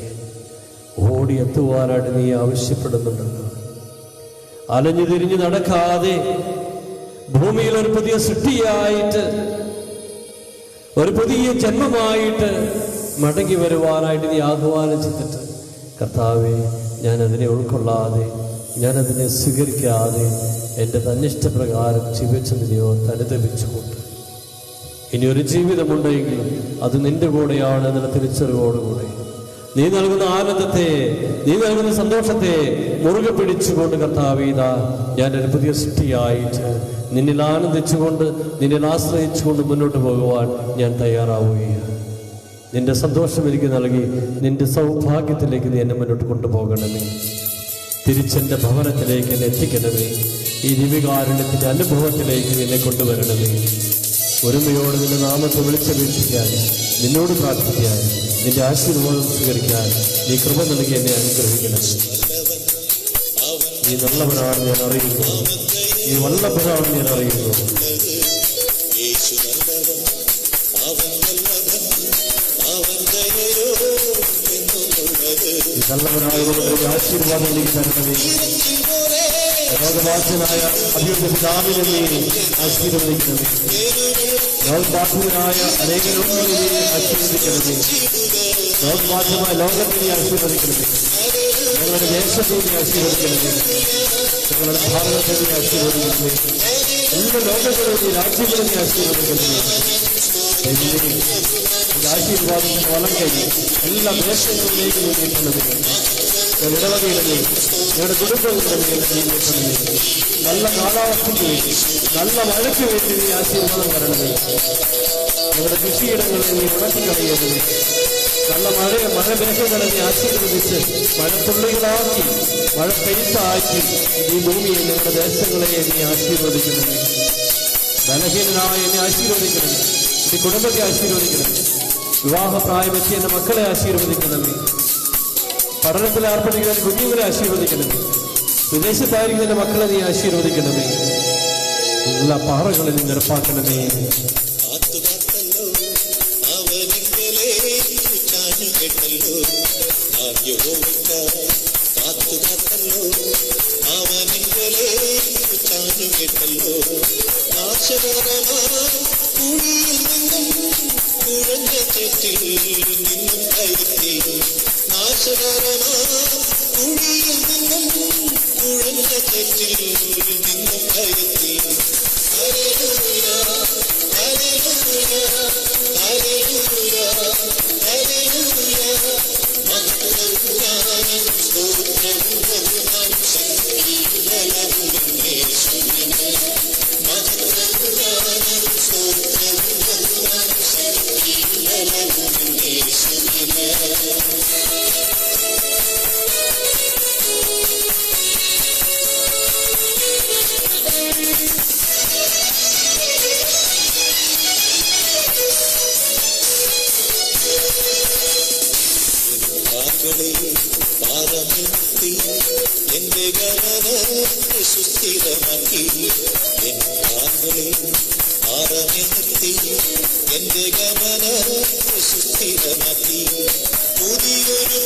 ഓടിയെത്തുവാനായിട്ട് നീ ആവശ്യപ്പെടുന്നുണ്ടല്ലോ. അലഞ്ഞു തിരിഞ്ഞു നടക്കാതെ ഭൂമിയിൽ ഒരു പുതിയ സൃഷ്ടിയായിട്ട്, ഒരു പുതിയ ജന്മമായിട്ട് മടങ്ങി വരുവാനായിട്ട് നീ ആഹ്വാനം ചെയ്തിട്ട് കർത്താവേ ഞാൻ അതിനെ ഉൾക്കൊള്ളാതെ, ഞാനതിനെ സ്വീകരിക്കാതെ എൻ്റെ തന്നിഷ്ടപ്രകാരം ജീവിച്ചതിനെയോ തനുതപിച്ചുകൊണ്ട് ഇനി ഒരു ജീവിതമുണ്ടെങ്കിൽ അത് നിന്റെ കൂടെയാണ് എന്നുള്ള തിരിച്ചറിവോടുകൂടെ നീ നൽകുന്ന ആനന്ദത്തെ, നീ നൽകുന്ന സന്തോഷത്തെ മുറുകെ പിടിച്ചുകൊണ്ട് കർത്താവേ ഇതാ ഞാനൊരു പുതിയ സൃഷ്ടിയായിട്ട് നിന്നിൽ ആനന്ദിച്ചുകൊണ്ട്, നിന്നിൽ ആശ്രയിച്ചുകൊണ്ട് മുന്നോട്ട് പോകുവാൻ ഞാൻ തയ്യാറാവുകയാണ്. നിന്റെ സന്തോഷം എനിക്ക് നൽകി നിന്റെ സൗഭാഗ്യത്തിലേക്ക് നീ എന്നെ മുന്നോട്ട് കൊണ്ടുപോകണമേ. തിരിച്ചെൻ്റെ ഭവനത്തിലേക്ക് എന്നെ എത്തിക്കണമേ. ഈ ദിവ്യകാരുണ്യത്തിൻ്റെ അനുഭവത്തിലേക്ക് എന്നെ കൊണ്ടുവരണമേ. ഒരുമയോട് നിന്റെ നാമത്തെ വിളിച്ചപേക്ഷിക്കാൻ, നിന്നോട് പ്രാർത്ഥിക്കാൻ, നിന്റെ ആശീർവാദം സ്വീകരിക്കാൻ നീ കൃപ നൽകി എന്നെ അനുഗ്രഹിക്കണം. നീ നല്ലവനാണ് ഞാൻ അറിയുന്നു, നീ വല്ലഭനാണ് ഞാൻ അറിയുന്നു. ഈ നല്ലവനായതുകൊണ്ട് ആശീർവാദം നീ തരണമേ. രോഗബാധിതനായ അഭിവൃദ്ധി പിതാവിനെ നീ ആശീർവദിക്കണമേ. രോഗബാധിതനായ അനേക രോഗികളെ നീ ആശീർവദിക്കണമേ. രോഗബാധിതമായ ലോകത്തെ നീ ആശീർവദിക്കണമേ. ഞങ്ങളുടെ ദേശത്തെ നീ ആശീർവദിക്കണമേ. ഞങ്ങളുടെ ഭാരതത്തെ നീ ആശീർവദിക്കണമേ. എല്ലാ ലോകങ്ങളെ നീ രാജ്യങ്ങളെ നീ ആശീർവദിക്കണമേ. ആശീർവാദത്തിന്റെ വലം കൈ എല്ലാ ദേശങ്ങളിലേക്കും നീട്ടണമേ. ഇടവകയിടമേ, ഞങ്ങളുടെ കുടുംബങ്ങളുടെ മേൽ നീ നോക്കണമേ. നല്ല കാലാവസ്ഥയ്ക്ക് വേണ്ടി, നല്ല മഴയ്ക്ക് വേണ്ടി നീ ആശീർവാദം തരണമേ. ഞങ്ങളുടെ കൃഷിയിടങ്ങളെ നീ ഉണക്കിക്കളയരുത്. നല്ല മഴമേഘങ്ങളെ നീ ആശീർവദിച്ച് മഴത്തുള്ളികളാക്കി, മഴ പെയ്ത്താക്കി ഈ ഭൂമിയെ, ഞങ്ങളുടെ ദേശങ്ങളെ നീ ആശീർവദിക്കണമേ. ബലഹീനനായ എന്നെ ആശീർവദിക്കണമേ. എന്റെ കുടുംബത്തെ ആശീർവദിക്കണമേ. വിവാഹപ്രായമെത്തി എന്റെ മക്കളെ ആശീർവദിക്കണമേ. പഠനത്തിൽ ഏർപ്പെട്ടിരിക്കുന്ന കുഞ്ഞുങ്ങളെ ആശീർവദിക്കണമേ. വിദേശത്തായിരിക്കുന്ന എന്റെ മക്കളെ നീ ആശീർവദിക്കണമേ. എല്ലാ പാറകളിൽ നീ നിരപ്പാക്കണമേ. പുതിയൊരു